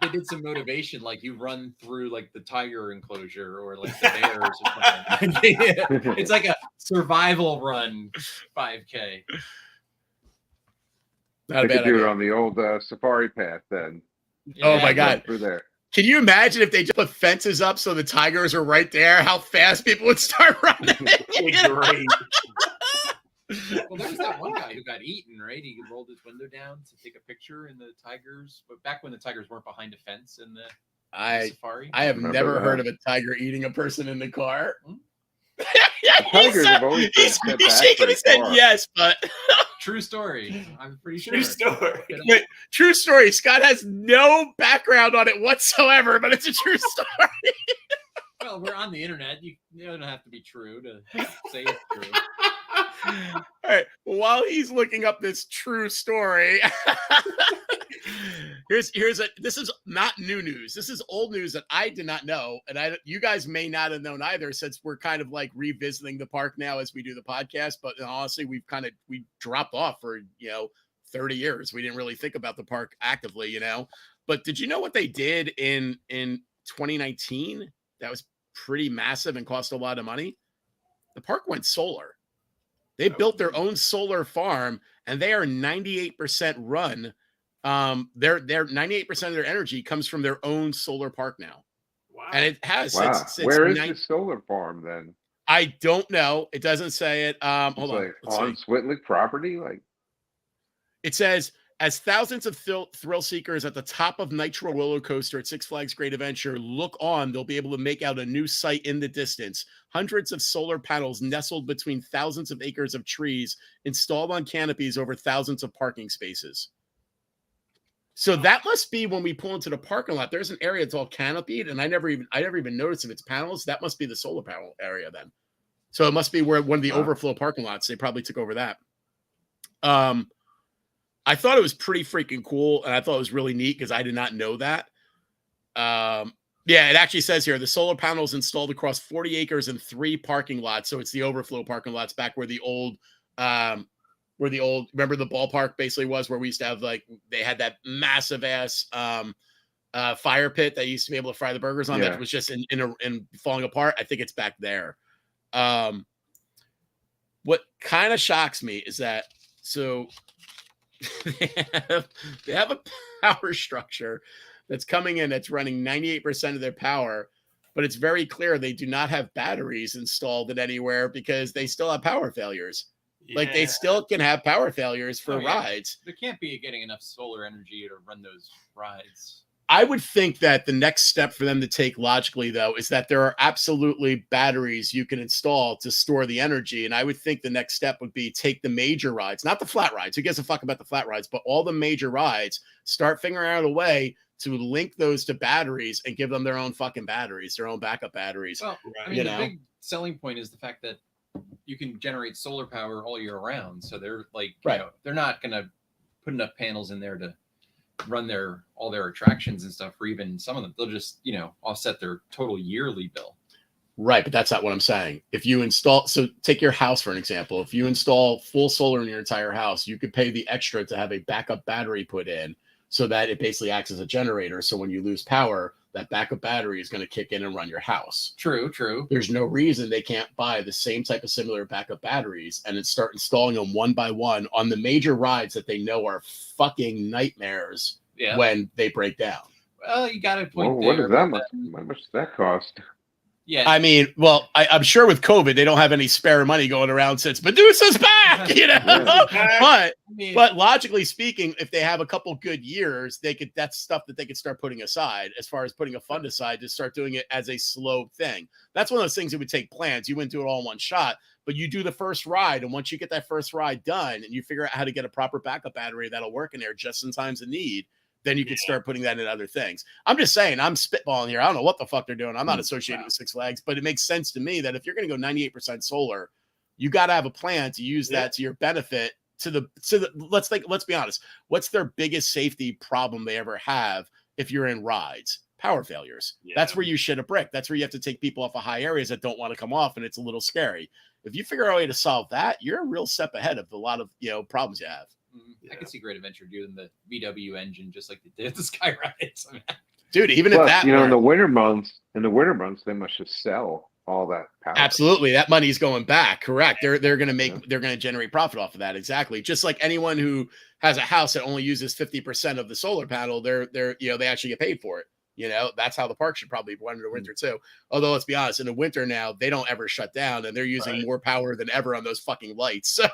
they did some motivation, like you run through like the tiger enclosure or like the bears or something. It's like a survival run 5K. They could do it on the old safari path then. Oh my God. Through there. Can you imagine if they just put fences up so the tigers are right there? How fast people would start running? Great. Well, there was that one guy who got eaten, right? He rolled his window down to take a picture in the tigers, but back when the tigers weren't behind a fence in the safari. I have never heard of a tiger eating a person in the car. Yeah, tigers have always been he's shaking his head yes, but true story. I'm pretty sure. True story. But, true story. Scott has no background on it whatsoever, but it's a true story. Well, we're on the internet. You don't have to be true to say it's true. All right. While he's looking up this true story, this is not new news. This is old news that I did not know, and you guys may not have known either, since we're kind of like revisiting the park now as we do the podcast. But honestly, we dropped off for 30 years. We didn't really think about the park actively, But did you know what they did in 2019? That was pretty massive and cost a lot of money. The park went solar. They built their own solar farm, and they are 98% run. Their 98% of their energy comes from their own solar park now. Wow. And it has. Wow. It's Where is the solar farm then? I don't know. It doesn't say it. Hold on. On Switlick property? It says, as thousands of thrill seekers at the top of Nitro roller coaster at Six Flags Great Adventure look on, they'll be able to make out a new site in the distance. Hundreds of solar panels nestled between thousands of acres of trees installed on canopies over thousands of parking spaces. So that must be when we pull into the parking lot. There's an area that's all canopied, and I never even noticed if it's panels. That must be the solar panel area then. So it must be where one of the overflow parking lots. They probably took over that. I thought it was pretty freaking cool, and I thought it was really neat because I did not know that. Yeah, it actually says here, the solar panels installed across 40 acres and 3 parking lots. So it's the overflow parking lots back where the old, remember the ballpark basically was, where we used to have, they had that massive ass fire pit that used to be able to fry the burgers on that was just in falling apart. I think it's back there. What kind of shocks me is that, so they have a power structure that's coming in that's running 98% of their power, but it's very clear they do not have batteries installed anywhere because they still have power failures. Yeah. They still can have power failures for rides. There can't be getting enough solar energy to run those rides. I would think that the next step for them to take logically, though, is that there are absolutely batteries you can install to store the energy. And I would think the next step would be take the major rides, not the flat rides. Who gives a fuck about the flat rides? But all the major rides, start figuring out a way to link those to batteries and give them their own fucking batteries, their own backup batteries. Well, I mean, the big selling point is the fact that you can generate solar power all year round. So they're they're not going to put enough panels in there to run all their attractions and stuff, or even some of them. They'll just offset their total yearly bill. Right, but that's not what I'm saying. If you install, so take your house for an example. If you install full solar in your entire house, you could pay the extra to have a backup battery put in, so that it basically acts as a generator. So when you lose power, that backup battery is going to kick in and run your house. True. There's no reason they can't buy the same type of similar backup batteries and then start installing them one by one on the major rides that they know are fucking nightmares when they break down. Well, you got a point there. What is that? How much does that cost? Yeah. I mean, well, I'm sure with COVID, they don't have any spare money going around since Medusa's back, But logically speaking, if they have a couple good years, that's stuff that they could start putting aside, as far as putting a fund aside to start doing it as a slow thing. That's one of those things that would take plans. You wouldn't do it all in one shot, but you do the first ride. And once you get that first ride done and you figure out how to get a proper backup battery that'll work in there just in times of need, then you can start putting that in other things. I'm just saying, I'm spitballing here. I don't know what the fuck they're doing. I'm not associated with Six Flags, but it makes sense to me that if you're going to go 98% solar, you got to have a plan to use that to your benefit. Let's be honest. What's their biggest safety problem they ever have if you're in rides? Power failures. Yeah. That's where you shit a brick. That's where you have to take people off of high areas that don't want to come off, and it's a little scary. If you figure out a way to solve that, you're a real step ahead of a lot of problems you have. I can see Great Adventure doing the VW engine just like they did at the Sky Rides. dude. Even Plus, if that, in the winter months, they must just sell all that power. Absolutely, that money's going back. Correct. They're going to generate profit off of that. Exactly. Just like anyone who has a house that only uses 50% of the solar panel, they actually get paid for it. That's how the park should probably run in the winter too. Although let's be honest, in the winter now they don't ever shut down, and they're using more power than ever on those fucking lights. So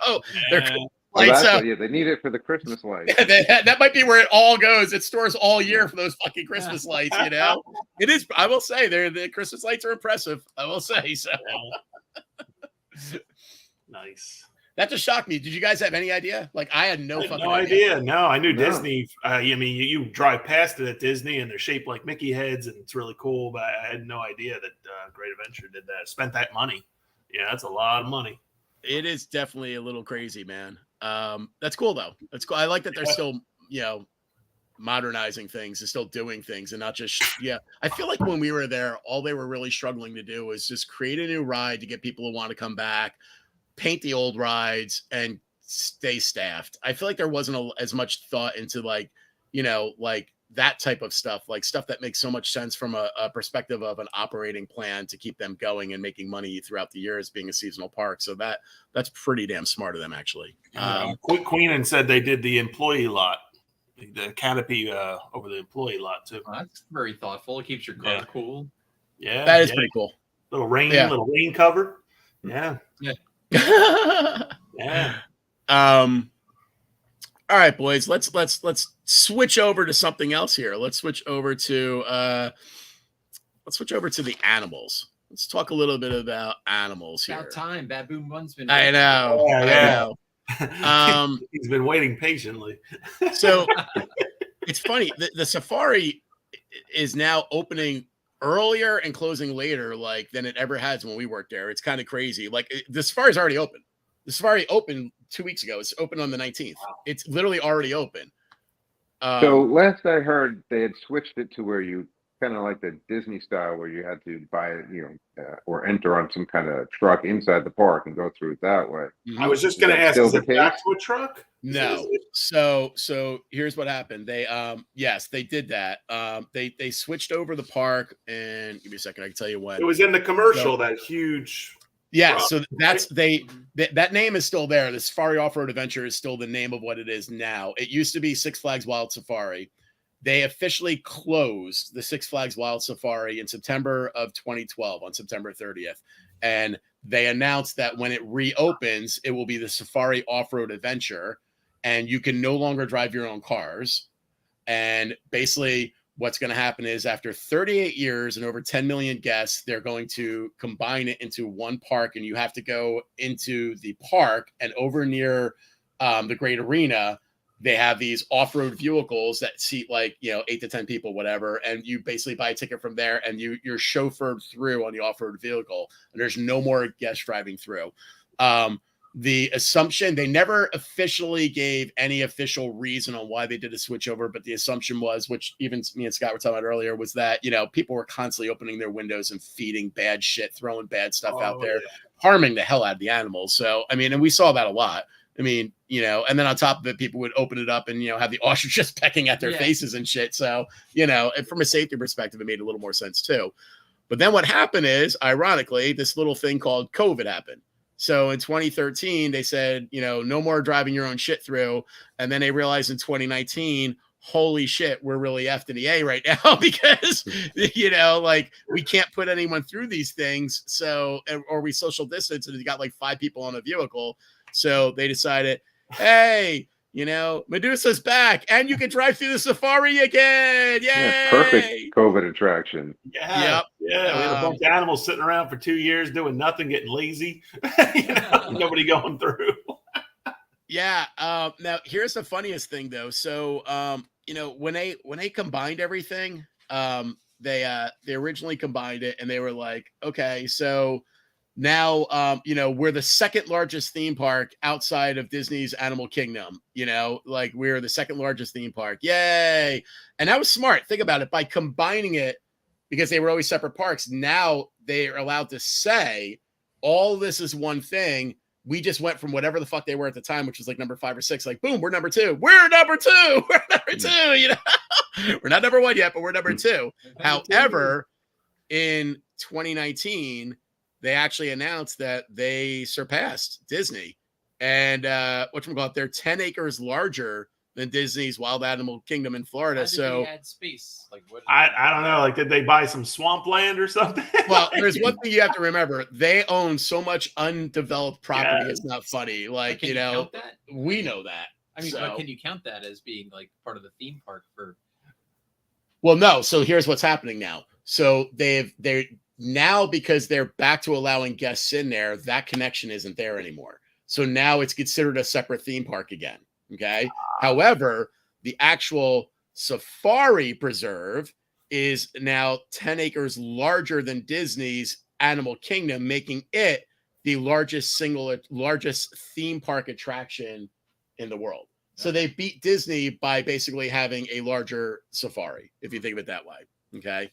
they're lights up. They need it for the Christmas lights. that might be where it all goes. It stores all year for those fucking Christmas lights. It is. I will say, the Christmas lights are impressive. I will say so. Nice. That just shocked me. Did you guys have any idea? Like, I had no fucking idea. No, I knew Disney. You drive past it at Disney, and they're shaped like Mickey heads, and it's really cool. But I had no idea that Great Adventure did that. Spent that money. Yeah, that's a lot of money. It is definitely a little crazy, man. That's cool though. That's cool. I like that they're still, modernizing things and still doing things and not just, I feel like when we were there, all they were really struggling to do was just create a new ride to get people to want to come back, paint the old rides, and stay staffed. I feel like there wasn't as much thought into like that type of stuff, like stuff that makes so much sense from a perspective of an operating plan to keep them going and making money throughout the year as being a seasonal park. So that's pretty damn smart of them, actually. Queenan said they did the employee lot, the canopy over the employee lot too. Well, that's very thoughtful. It keeps your car cool. Yeah, that is pretty cool. Little rain cover. Yeah. Yeah. All right, boys. Let's switch over to something else here. Let's switch over to the animals. Let's talk a little bit about animals here. About time. Baboon One's been. I know. I know. He's been waiting patiently. So it's funny. The safari is now opening earlier and closing later, than it ever has when we worked there. It's kind of crazy. Like the safari's already open. The safari opened 2 weeks ago. It's open on the 19th. Wow. It's literally already open. So last I heard, they had switched it to where you kind of like the Disney style, where you had to buy it, or enter on some kind of truck inside the park and go through it that way. I was just going to ask, is it back to a truck? No. So here's what happened. They yes, they did that. They switched over the park, and give me a second, I can tell you when. It was in the commercial, that huge. Yeah, so that name is still there. The Safari Off-Road Adventure is still the name of what it is now. It used to be Six Flags Wild Safari. They officially closed the Six Flags Wild Safari in September of 2012, on September 30th. And they announced that when it reopens, it will be the Safari Off-Road Adventure, and you can no longer drive your own cars. And basically, what's going to happen is after 38 years and over 10 million guests, they're going to combine it into one park, and you have to go into the park, and over near the Great Arena, they have these off-road vehicles that seat 8 to 10 people, whatever. And you basically buy a ticket from there, and you're chauffeured through on the off-road vehicle, and there's no more guests driving through. The assumption, they never officially gave any official reason on why they did a switch over, but the assumption was, which even me and Scott were talking about earlier, was that, people were constantly opening their windows and feeding bad shit, throwing bad stuff out there, harming the hell out of the animals. So, and we saw that a lot. And then on top of it, people would open it up and, have the ostriches pecking at their faces and shit. So, and from a safety perspective, it made a little more sense too. But then what happened is, ironically, this little thing called COVID happened. So in 2013, they said, no more driving your own shit through. And then they realized in 2019, holy shit, we're really effed in the A right now because, we can't put anyone through these things. So, or we social distance, and you got 5 people on a vehicle. So they decided, hey, Medusa's back, and you can drive through the safari again. Yay! Yeah, perfect COVID attraction. Yeah. Yep. Yeah. We had a bunch of animals sitting around for 2 years doing nothing, getting lazy. Nobody going through. Yeah. Now here's the funniest thing though. So, when they combined everything, they originally combined it, and they were like, okay, so now, we're the second largest theme park outside of Disney's Animal Kingdom. We're the second largest theme park. Yay. And that was smart. Think about it. By combining it, because they were always separate parks, now they are allowed to say all this is one thing. We just went from whatever the fuck they were at the time, which was number 5 or 6, boom, we're number 2. We're number 2. We're number 2, We're not number 1 yet, but we're number 2. However, in 2019, they actually announced that they surpassed Disney, and whatchamacallit, they're 10 acres larger than Disney's Wild Animal Kingdom in Florida. So they add space. Like what? I don't know. Like, did they buy some swampland or something? Well, there's one thing you have to remember: they own so much undeveloped property. Yes. It's not funny. Like, Can you know, count that? we know that. I mean, So- but can you count that as being like part of the theme park for? Well, no. So here's what's happening now. So they're now, because they're back to allowing guests in there, that connection isn't there anymore. So now it's considered a separate theme park again. Okay. However, the actual safari preserve is now 10 acres larger than Disney's Animal Kingdom, making it the largest theme park attraction in the world. So they beat Disney by basically having a larger safari, if you think of it that way. Okay.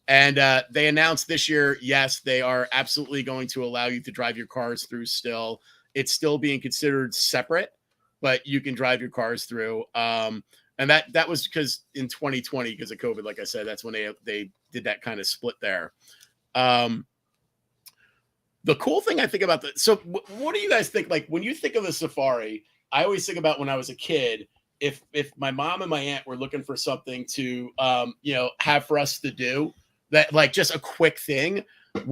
And they announced this year, yes, they are absolutely going to allow you to drive your cars through still. It's still being considered separate, but you can drive your cars through. And that was because in 2020, because of COVID, like I said, that's when they did that kind of split there. The cool thing I think about that. So what do you guys think? Like, when you think of a safari, I always think about when I was a kid, if my mom and my aunt were looking for something to, have for us to do, that like just a quick thing, they'd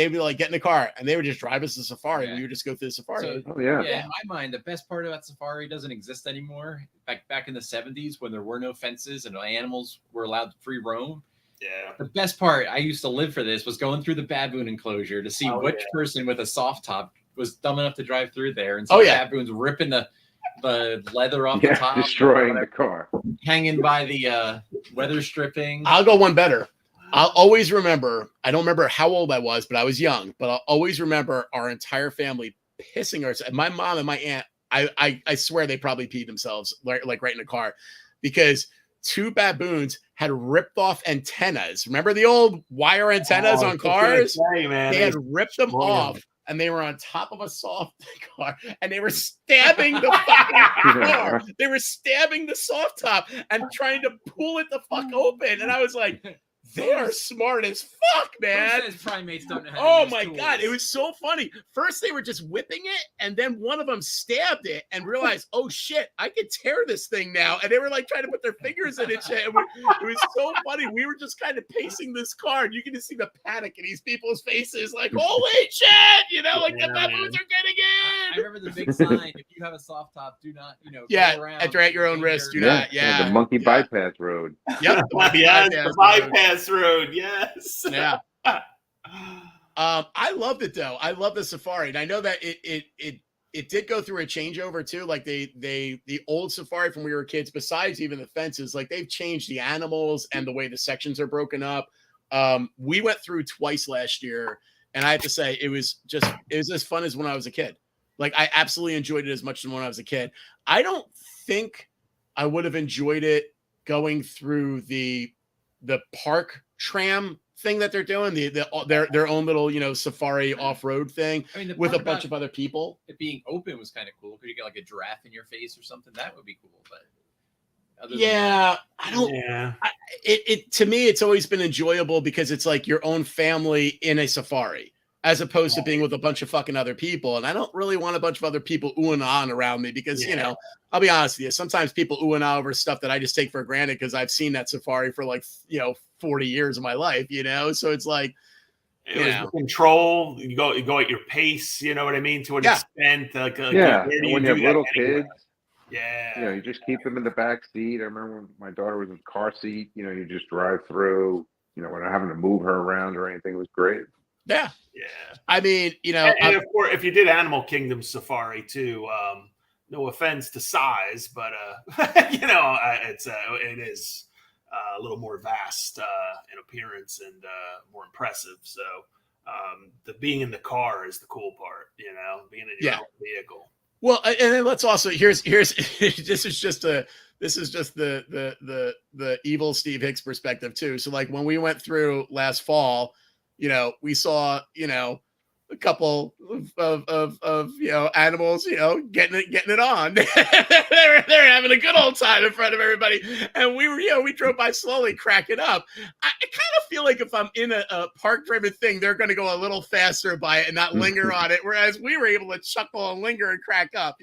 be like, get in the car, and they would just drive us to safari. Yeah. And we would just go through the safari. So, yeah. in my mind, the best part about safari doesn't exist anymore. Back in the 70s, when there were no fences and animals were allowed to free roam. Yeah. The best part, I used to live for this, was going through the baboon enclosure to see which person with a soft top was dumb enough to drive through there, and so baboons ripping the leather off the top, destroying the car, hanging by the weather stripping. I'll go one better. I'll always remember, I don't remember how old I was, but I was young, but I'll always remember our entire family pissing ourselves. My mom and my aunt, I swear they probably peed themselves like right in the car, because 2 baboons had ripped off antennas. Remember the old wire antennas on cars? They had ripped them off, and they were on top of a soft car, and they were stabbing the fucking car. They were stabbing the soft top and trying to pull it the fuck open. And I was like, they are smart as fuck, man. Primates don't know how to Oh use my tools. God. It was so funny. First, they were just whipping it, and then one of them stabbed it and realized, oh shit, I could tear this thing now. And they were like trying to put their fingers in it. It was so funny. We were just kind of pacing this car, and you can just see the panic in these people's faces, like, holy shit, the baboons are getting I in. remember the big sign: if you have a soft top, do not, go around. at your own risk, do not. Yeah, the monkey bypass road. Yep. The bypass road. Yes. Yeah. I loved it though. I love the safari, and I know that it did go through a changeover too. Like the old safari from when we were kids, besides even the fences, like they've changed the animals and the way the sections are broken up. We went through twice last year, and I have to say it was as fun as when I was a kid. Like, I absolutely enjoyed it as much as when I was a kid. I don't think I would have enjoyed it going through the park tram thing that they're doing, their own little, safari off-road thing, I mean, with a bunch of other people. It being open was kind of cool. Could you get like a giraffe in your face or something? That would be cool. But I don't. Yeah. It to me, it's always been enjoyable because it's like your own family in a safari, as opposed to being with a bunch of fucking other people. And I don't really want a bunch of other people oohing and ahhing around me because, I'll be honest with you, sometimes people ooh and ah over stuff that I just take for granted because I've seen that safari for 40 years of my life, So it's like, it was control. You go at your pace, you know what I mean? To an extent. Where do when you have little anyway? kids. Yeah. You just keep them in the back seat. I remember when my daughter was in the car seat, you just drive through, we're not having to move her around or anything. It was great. Yeah. Yeah. I mean, and of course, if you did Animal Kingdom Safari too, no offense to size, but it is a little more vast in appearance and more impressive. So the being in the car is the cool part, being in your own vehicle. Well, and then let's also here's this is just the evil Steve Hicks perspective too. So like when we went through last fall, we saw a couple of animals, getting it on. they're having a good old time in front of everybody, and we drove by slowly, cracking up. I kind of feel like if I'm in a park-driven thing, they're going to go a little faster by it and not linger on it, whereas we were able to chuckle and linger and crack up,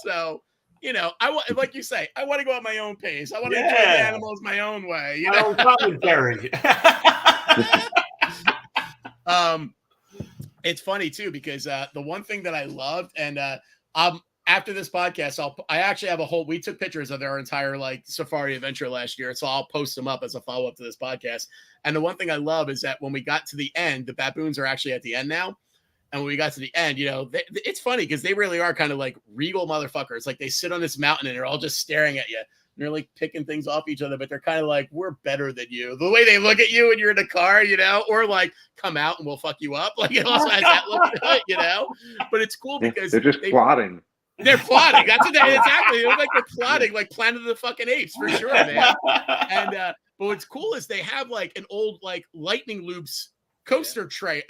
So, like you say, I want to go at my own pace. I want to enjoy the animals my own way. My own commentary. It's funny too because the one thing that I loved, and after this podcast, I actually have we took pictures of their entire safari adventure last year, so I'll post them up as a follow up to this podcast. And the one thing I love is that when we got to the end, the baboons are actually at the end now. And when we got to the end, it's funny because they really are kind of like regal motherfuckers. Like they sit on this mountain and they're all just staring at you. And they're like picking things off each other, but they're kind of like, we're better than you. The way they look at you when you're in the car, or like come out and we'll fuck you up. Like it also has that look to it, But it's cool because they're just plotting. They're plotting. That's what exactly. They're like they're plotting, like Planet of the fucking Apes for sure, man. And but what's cool is they have like an old lightning loops coaster track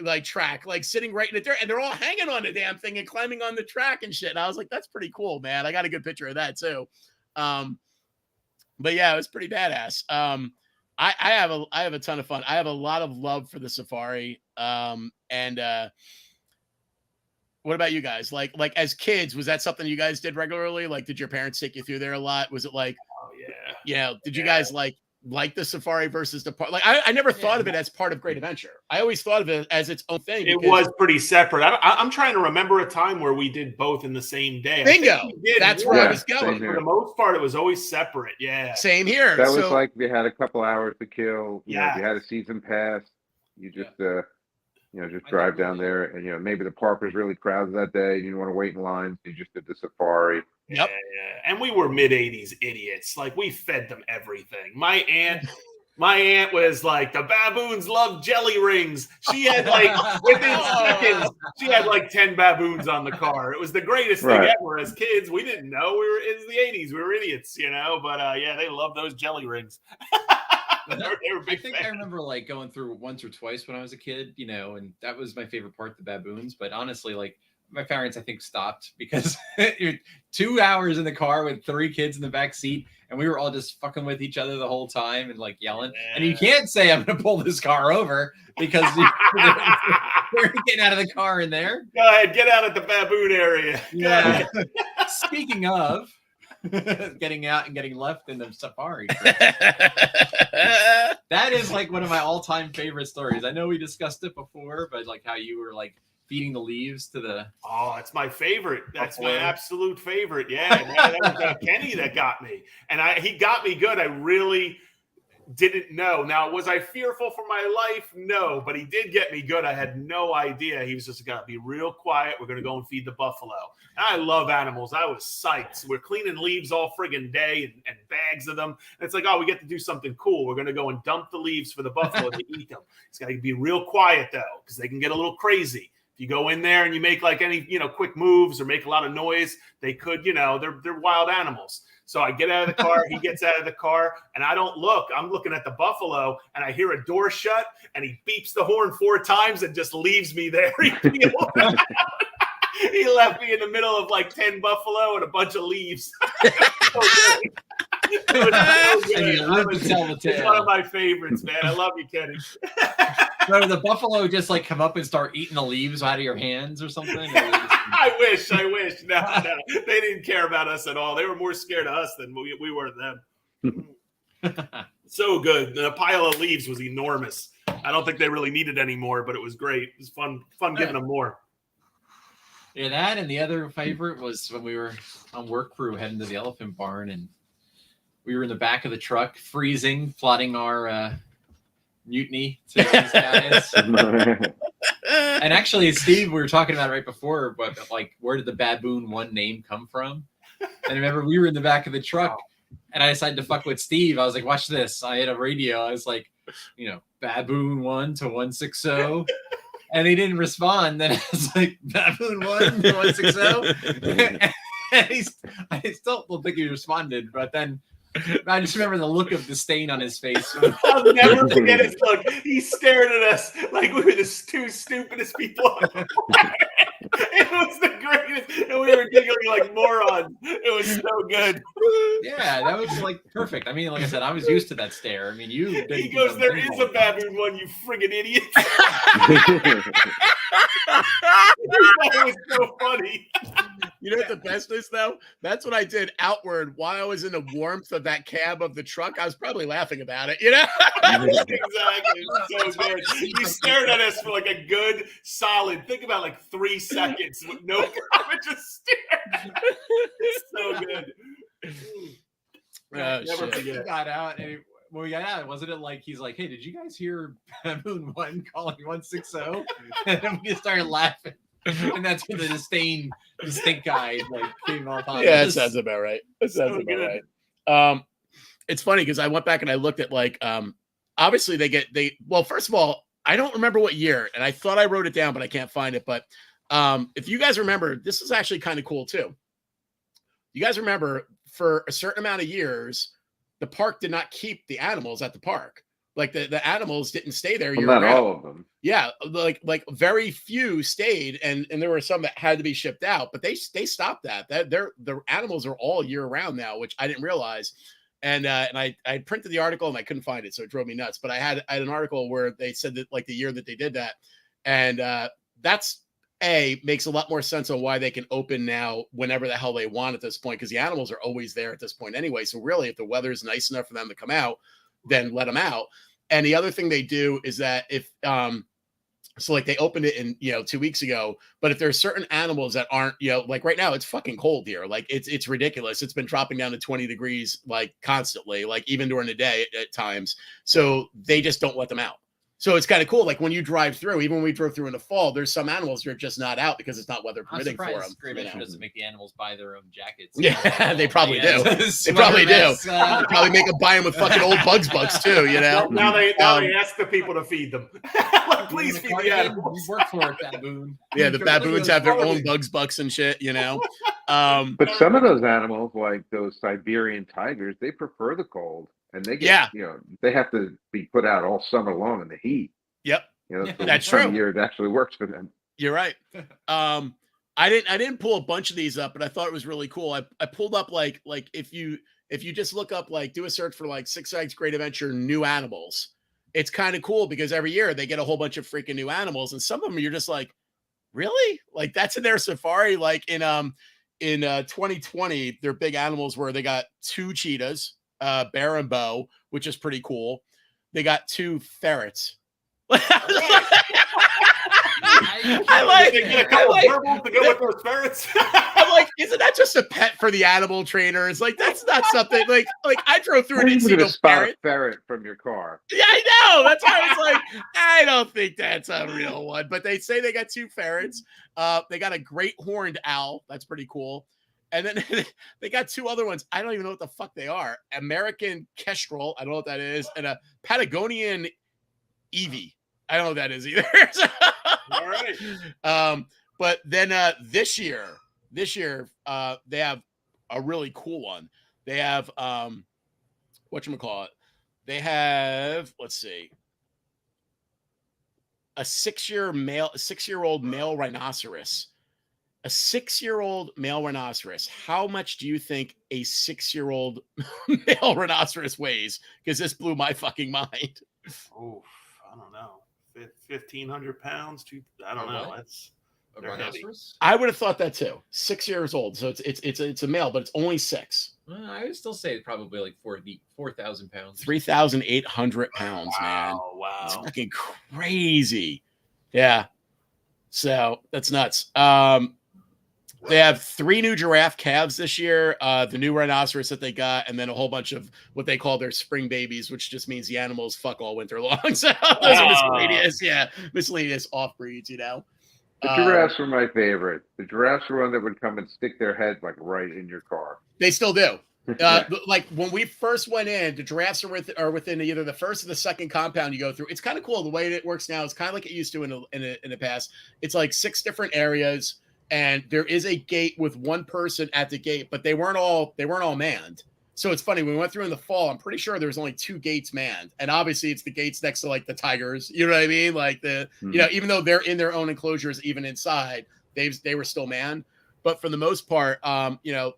sitting right in the dirt, and they're all hanging on the damn thing and climbing on the track and shit. And I was like, that's pretty cool, man. I got a good picture of that too. But yeah, it was pretty badass. I have a ton of fun. I have a lot of love for the safari. What about you guys? Like as kids, was that something you guys did regularly? Like, did your parents take you through there a lot? Was it like, did you guys like the safari versus the park? Like, I never thought of it as part of Great Adventure. I always thought of it as its own thing. It was pretty separate. I'm trying to remember a time where we did both in the same day. Bingo. That's where I was going. For the most part, it was always separate. Yeah. Same here. That was like we had a couple hours to kill. You know, if you had a season pass, you just just drive down there, and maybe the park was really crowded that day. You didn't want to wait in line, so you just did the safari. Yep. Yeah. And we were mid-'80s idiots. Like, we fed them everything. My aunt was like, the baboons love jelly rings. She had within seconds, she had 10 baboons on the car. It was the greatest thing ever. As kids, we didn't know. It was the 80s. We were idiots, but they love those jelly rings. They were big fans. I remember going through once or twice when I was a kid, and that was my favorite part, the baboons. But honestly, my parents, I think, stopped because 2 hours in the car with 3 kids in the back seat, and we were all just fucking with each other the whole time and yelling. Yeah. And you can't say I'm going to pull this car over because we're getting out of the car in there. Go ahead, get out of the baboon area. Yeah. Speaking of getting out and getting left in the safari, that is one of my all-time favorite stories. I know we discussed it before, but how you were feeding the leaves to the it's my favorite. That's my absolute favorite. That was Kenny that got me, and he got me good. I really didn't know. Now, was I fearful for my life? No, but he did get me good. I had no idea. He was just going to be real quiet. We're going to go and feed the buffalo. And I love animals. I was psyched. We're cleaning leaves all friggin' day and bags of them. And it's we get to do something cool. We're going to go and dump the leaves for the buffalo to eat them. It's got to be real quiet, though, because they can get a little crazy. If you go in there and you make any, quick moves or make a lot of noise, they could, they're wild animals. So I get out of the car, he gets out of the car, and I don't look. I'm looking at the buffalo, and I hear a door shut, and he beeps the horn 4 times and just leaves me there. He left me in the middle of 10 buffalo and a bunch of leaves. It's one of my favorites, man. I love you, Kenny. So the buffalo just like come up and start eating the leaves out of your hands or something? Or I wish. No, they didn't care about us at all. They were more scared of us than we were them. So good. The pile of leaves was enormous. I don't think they really needed any more, but it was great. It was fun giving them more. Yeah, that and the other favorite was when we were on work crew heading to the elephant barn, and we were in the back of the truck, freezing, plotting our mutiny to these guys. And actually, Steve, we were talking about it right before, but where did the Baboon One name come from? And I remember we were in the back of the truck, and I decided to fuck with Steve. I was like, watch this. I had a radio. I was like, Baboon 1 to 160. And he didn't respond. Then I was like, Baboon 1 to 160. And I still don't think he responded. But then I just remember the look of disdain on his face. I'll never forget his look. He stared at us like we were the two stupidest people on the planet. It was the greatest, and we were giggling like morons. It was so good. Yeah, that was like perfect. I mean, like I said, I was used to that stare. I mean, you. He goes, "There is a baboon one, you friggin' idiot." That was so funny. You know what the best is, though? That's what I did outward while I was in the warmth of that cab of the truck. I was probably laughing about it, you know? Exactly. So good. He stared at us for like a good, solid, think about like 3 seconds with no comment, just stare. So good. Never He forget. got out, and when we got out, wasn't it like he's like, "Hey, did you guys hear Baboon 1 calling 160?" And then we just started laughing. And that's when the distinct guy like came off on. Yeah, that sounds about right. That sounds So about good. right. It's funny because I went back and I looked at like obviously well, first of all, I don't remember what year, and I thought I wrote it down, but I can't find it. But if you guys remember, this is actually kind of cool too. You guys remember for a certain amount of years, the park did not keep the animals at the park. Like the animals didn't stay there. Well, not all of them. Yeah, like very few stayed, and there were some that had to be shipped out, but they stopped that. The animals are all year round now, which I didn't realize. And I printed the article and I couldn't find it, so it drove me nuts. But I had an article where they said that like the year that they did that, and that's makes a lot more sense on why they can open now whenever the hell they want at this point, because the animals are always there at this point anyway. So really, if the weather is nice enough for them to come out, then let them out. And the other thing they do is that if so like they opened it in 2 weeks ago, but if there's certain animals that aren't, like right now it's fucking cold here, like it's ridiculous. It's been dropping down to 20 degrees like constantly, like even during the day at times. So they just don't let them out. So it's kind of cool. Like when you drive through, even when we drove through in the fall, there's some animals that are just not out because it's not weather permitting for them. Great Adventure doesn't make the animals buy their own jackets. Yeah, they probably do. They probably do. They probably make them buy them with fucking old Bugs too, Now they ask the people to feed them. Like, please feed the animals. You work for it, baboon. Yeah, the baboons have their own Bugs and shit, But some of those animals, like those Siberian tigers, they prefer the cold. And they get, they have to be put out all summer long in the heat. Yep. That's true. Year it actually works for them. You're right. I didn't pull a bunch of these up, but I thought it was really cool. I pulled up like if you just look up, like do a search for like Six Flags Great Adventure new animals. It's kind of cool because every year they get a whole bunch of freaking new animals, and some of them you're just like, really? Like that's in their safari. Like in 2020, their big animals were they got 2 cheetahs, bear and bow, which is pretty cool. They got 2 ferrets. I like they get a couple of gerbils to go with those ferrets. I'm like, isn't that just a pet for the animal trainer? It's like that's not something like I drove through and didn't see no ferret. Ferret from your car. Yeah, I know. That's why I was like, I don't think that's a real one. But they say they got 2 ferrets. They got a great horned owl. That's pretty cool. And then they got 2 other ones. I don't even know what the fuck they are. American kestrel. I don't know what that is. And a Patagonian Evie. I don't know what that is either. All right. But then this year, they have a really cool one. They have whatchamacallit? They have, let's see, a 6-year-old male rhinoceros. A 6-year-old male rhinoceros. How much do you think a 6-year-old male rhinoceros weighs? Because this blew my fucking mind. Oh, I don't know. 1,500 pounds. I don't know. That's a rhinoceros. I would have thought that too. 6 years old, so it's a male, but it's only 6. I would still say probably like 4,000 pounds. 3,800 pounds, man. Wow. It's fucking crazy. Yeah. So that's nuts. They have 3 new giraffe calves this year, the new rhinoceros that they got, and then a whole bunch of what they call their spring babies, which just means the animals fuck all winter long. So those are miscellaneous, miscellaneous off-breeds, The giraffes were my favorite. The giraffes were one that would come and stick their head like right in your car. They still do. Like when we first went in, the giraffes are within either the first or the second compound you go through. It's kind of cool. The way it works now is kind of like it used to in the past. It's like 6 different areas. And there is a gate with one person at the gate, but they weren't all manned. So it's funny, when we went through in the fall, I'm pretty sure there was only 2 gates manned. And obviously it's the gates next to like the tigers, you know what I mean? Like even though they're in their own enclosures, even inside, they were still manned. But for the most part, the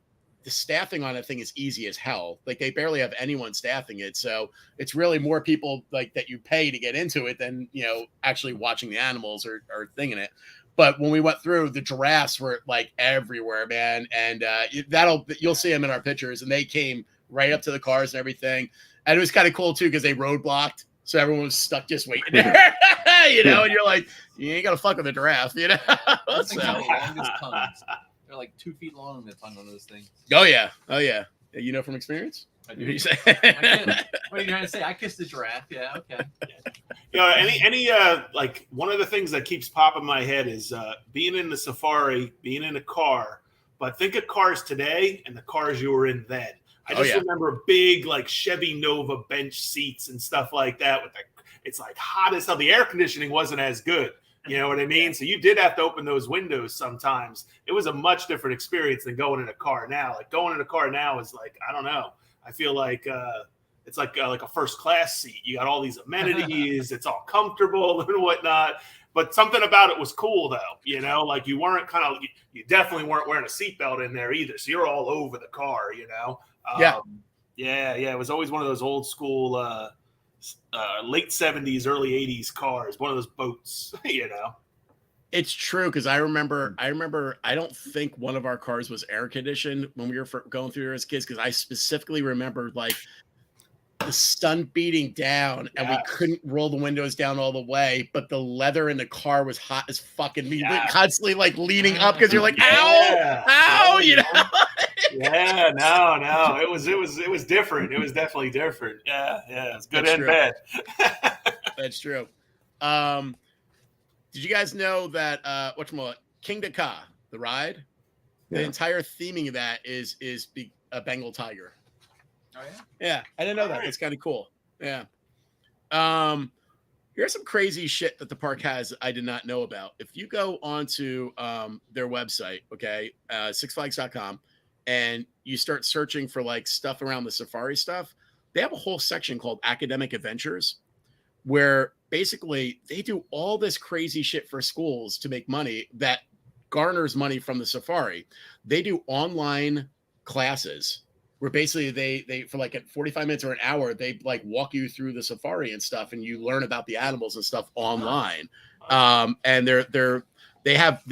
staffing on that thing is easy as hell. Like they barely have anyone staffing it. So it's really more people like that you pay to get into it than, actually watching the animals or thinging it. But when we went through, the giraffes were like everywhere, man. And you'll see them in our pictures, and they came right up to the cars and everything. And it was kind of cool too, because they roadblocked. So everyone was stuck just waiting there, and you're like, you ain't got to fuck with a giraffe, Those things have the longest tongues. They're like 2 feet long, the tongue on those things. Oh yeah. You know from experience? I do. What are you trying to say? I kissed a giraffe. Yeah, okay. Any like one of the things that keeps popping in my head is being in the safari, being in a car. But think of cars today and the cars you were in then. I just remember big like Chevy Nova bench seats and stuff like that. It's like hot as hell. The air conditioning wasn't as good. You know what I mean? So you did have to open those windows sometimes. It was a much different experience than going in a car now. Like going in a car now is like, I don't know. I feel like it's like a first class seat. You got all these amenities. It's all comfortable and whatnot. But something about it was cool though. Like you weren't you definitely weren't wearing a seatbelt in there either. So you're all over the car. Yeah. It was always one of those old school late 70s, early 80s cars. One of those boats. It's true, because I remember. I don't think one of our cars was air conditioned when we were going through here as kids, because I specifically remember like the sun beating down and we couldn't roll the windows down all the way, but the leather in the car was hot as fucking me. Constantly like leaning up because you're like, ow, No, it was different. It was definitely different. It's good and bad. That's true. Did you guys know that King Dakar, the ride, the entire theming of that is a Bengal tiger. Oh yeah. Yeah, I didn't know that. It's kind of cool. Yeah. Here's some crazy shit that the park has I did not know about. If you go onto their website, sixflags.com, and you start searching for like stuff around the safari stuff, they have a whole section called Academic Adventures, where basically they do all this crazy shit for schools to make money that garners money from the safari. They do online classes where basically they for like 45 minutes or an hour, they like walk you through the safari and stuff, and you learn about the animals and stuff online. And they have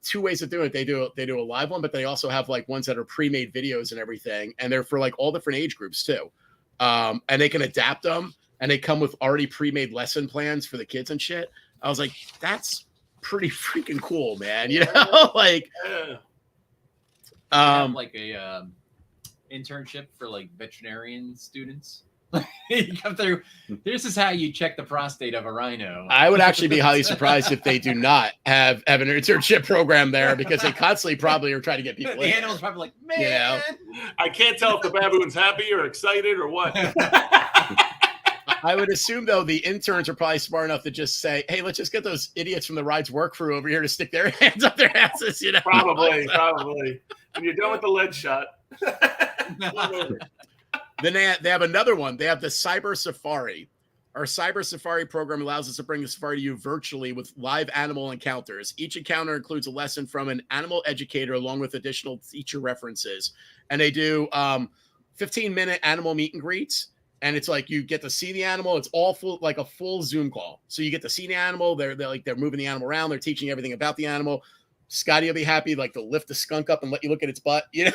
2 ways of doing it. They do a live one, but they also have like ones that are pre-made videos and everything, and they're for like all different age groups too. And they can adapt them, and they come with already pre-made lesson plans for the kids and shit. I was like, that's pretty freaking cool, man. Like like a internship for like veterinarian students. You come through. This is how you check the prostate of a rhino. I would actually be highly surprised if they do not have an internship program there, because they constantly probably are trying to get people. The animal's probably like, man. I can't tell if the baboon's happy or excited or what. I would assume though the interns are probably smart enough to just say, "Hey, let's just get those idiots from the rides work crew over here to stick their hands up their asses." Probably. When you're done with the lead shot. Then they have another one. They have the Cyber Safari. Our Cyber Safari program allows us to bring the safari to you virtually with live animal encounters. Each encounter includes a lesson from an animal educator along with additional teacher references. And they do 15-minute animal meet and greets. And it's like you get to see the animal. It's all full, like a full Zoom call. So you get to see the animal. They're moving the animal around. They're teaching everything about the animal. Scotty will be happy, like they'll lift the skunk up and let you look at its butt. They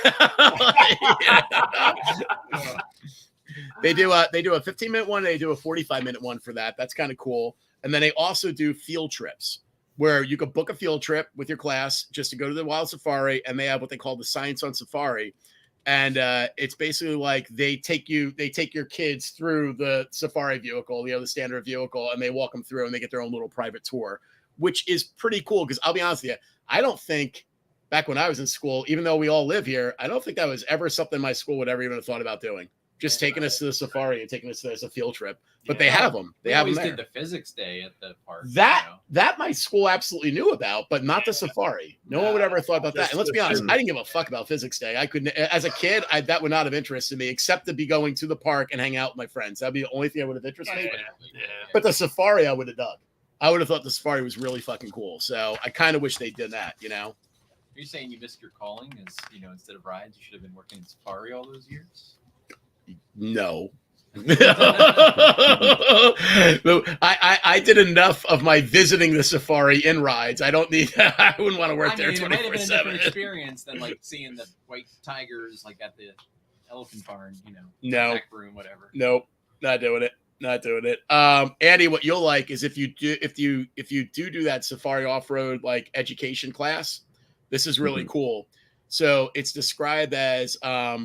do a 15-minute one. They do a 45-minute one for that. That's kind of cool. And then they also do field trips where you could book a field trip with your class just to go to the wild safari. And they have what they call the Science on Safari. And it's basically like they take your kids through the safari vehicle, the standard vehicle, and they walk them through and they get their own little private tour, which is pretty cool. Because I'll be honest with you, I don't think back when I was in school, even though we all live here, I don't think that was ever something my school would ever even have thought about doing. just taking us to the safari and taking us as a field trip. But they have them. They have them there. Did the physics day at the park. That my school absolutely knew about, but not the safari. No one would ever have thought about that. And let's be honest, I didn't give a fuck about physics day. I couldn't, as a kid, that would not have interested me, except to be going to the park and hang out with my friends. That'd be the only thing that would have interested me. But the safari, I would have dug. I would have thought the safari was really fucking cool. So I kind of wish they did that, you know? Are you saying you missed your calling as, you know, instead of rides, you should have been working in safari all those years? No. I did enough of my visiting the safari in rides. I don't need that. I wouldn't want to work there 24/7. It might have been a different experience than like seeing the white tigers like at the elephant barn, you know. No. Back room, whatever. Nope. Not doing it. Not doing it. Andy, what you'll like is if you do that safari off-road like education class, this is really cool. So it's described as a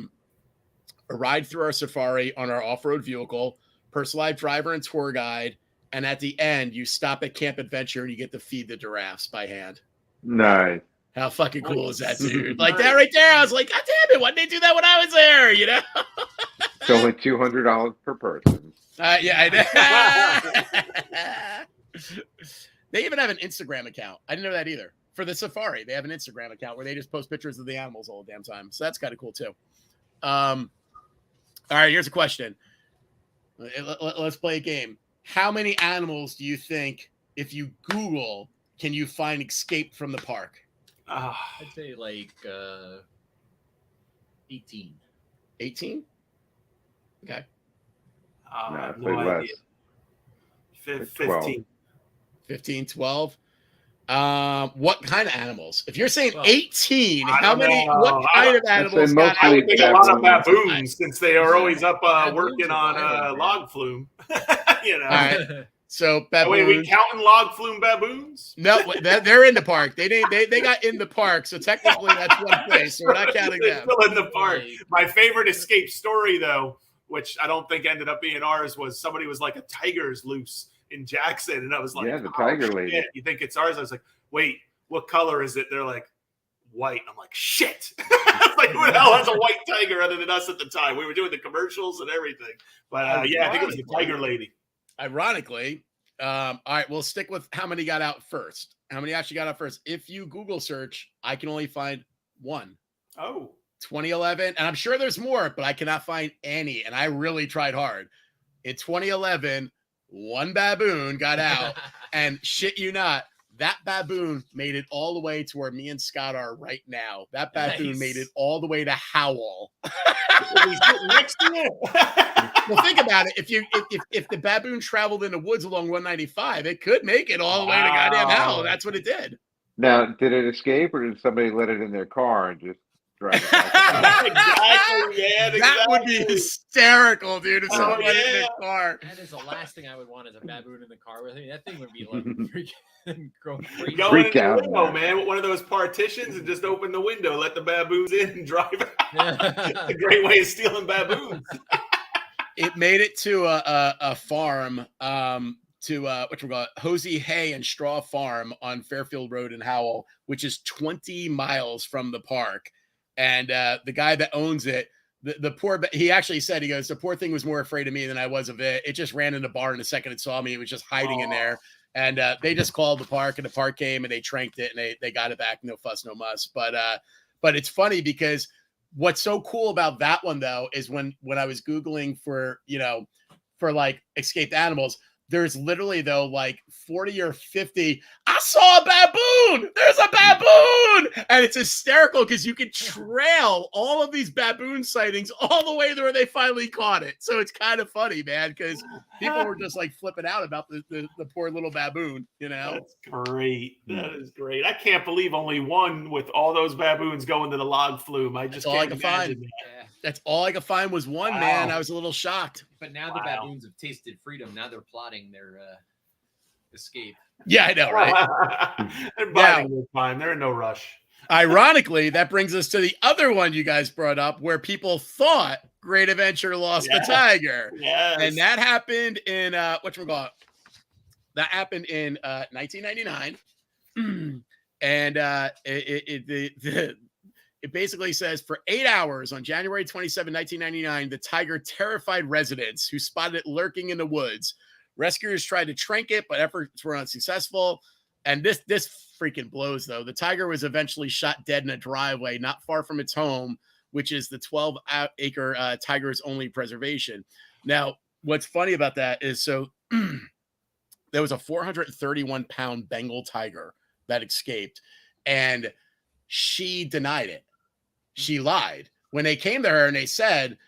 ride through our safari on our off-road vehicle, personalized driver and tour guide, and at the end you stop at Camp Adventure and you get to feed the giraffes by hand. Nice. How fucking cool is that, dude? Like that right there. I was like, God damn it, why didn't they do that when I was there? You know? It's only $200 per person. Yeah, I know. They even have an Instagram account. I didn't know that either. For the safari, they have an Instagram account where they just post pictures of the animals all the damn time. So that's kind of cool too. All right, here's a question. Let's play a game. How many animals do you think, if you Google, can you find escaped from the park? I'd say like 18. 18? Okay. No idea. 15. 15, 12. What kind of animals? If you're saying 18, how many? What kind of animals? I would think a lot of baboons, since they are always up working on log flume. You know. All right. So baboons. Wait, we counting log flume baboons? No, they're in the park. They got in the park, so technically that's one place. So we're not counting them. Still in the park. My favorite escape story, though, which I don't think ended up being ours, was somebody was like, a tiger's loose in Jackson, and I was like, yeah, the tiger lady. Shit. You think it's ours? I was like, wait, what color is it? They're like, white. I'm like, shit. Like, who the hell has a white tiger other than us at the time? We were doing the commercials and everything, but yeah, I think it was the tiger lady. Ironically, all right, we'll stick with how many got out first. How many actually got out first? If you Google search, I can only find one. Oh. 2011, and I'm sure there's more, but I cannot find any, and I really tried hard. In 2011, one baboon got out, and shit you not, that baboon made it all the way to where me and Scott are right now. That baboon made it all the way to Howell. Next to you. Well, think about it. If the baboon traveled in the woods along 195, it could make it all the way to goddamn Howell. That's what it did. Now, did it escape, or did somebody let it in their car and just drive it back? Exactly, man. That would be hysterical, dude. If someone let it in their car. That is the last thing I would want, is a baboon in the car with me. That thing would be like freaking going crazy. Go in the window, man, with one of those partitions and just open the window, let the baboons in and drive out. A great way of stealing baboons. It made it to a farm, to Hosey Hay and Straw Farm on Fairfield Road in Howell, which is 20 miles from the park. And the guy that owns it, he actually said, he goes, the poor thing was more afraid of me than I was of it. It just ran in the barn the second it saw me. It was just hiding in there. And they just called the park, and the park came and they tranked it, and they got it back. No fuss, no muss. But it's funny because what's so cool about that one, though, is when I was Googling for like escaped animals, there's literally, though, like 40 or 50. I saw a baboon. There's a baboon. And it's hysterical because you can trail all of these baboon sightings all the way to where they finally caught it. So it's kind of funny, man, because people were just like flipping out about the poor little baboon, you know? That's great. That is great. I can't believe only one with all those baboons going to the log flume. I just can't imagine that. Yeah. That's all I could find was one, man. I was a little shocked. But now the baboons have tasted freedom. Now they're plotting their escape. Yeah, I know, right? They're biding their time. They're in no rush. Ironically, that brings us to the other one you guys brought up, where people thought Great Adventure lost the tiger. Yes. And that happened in That happened in 1999. And it basically says for 8 hours on January 27, 1999, the tiger terrified residents who spotted it lurking in the woods. Rescuers tried to trank it, but efforts were unsuccessful. And this freaking blows, though. The tiger was eventually shot dead in a driveway not far from its home, which is the 12-acre tiger's only preservation. Now, what's funny about that is there was a 431-pound Bengal tiger that escaped, and she denied it. She lied. When they came to her and they said,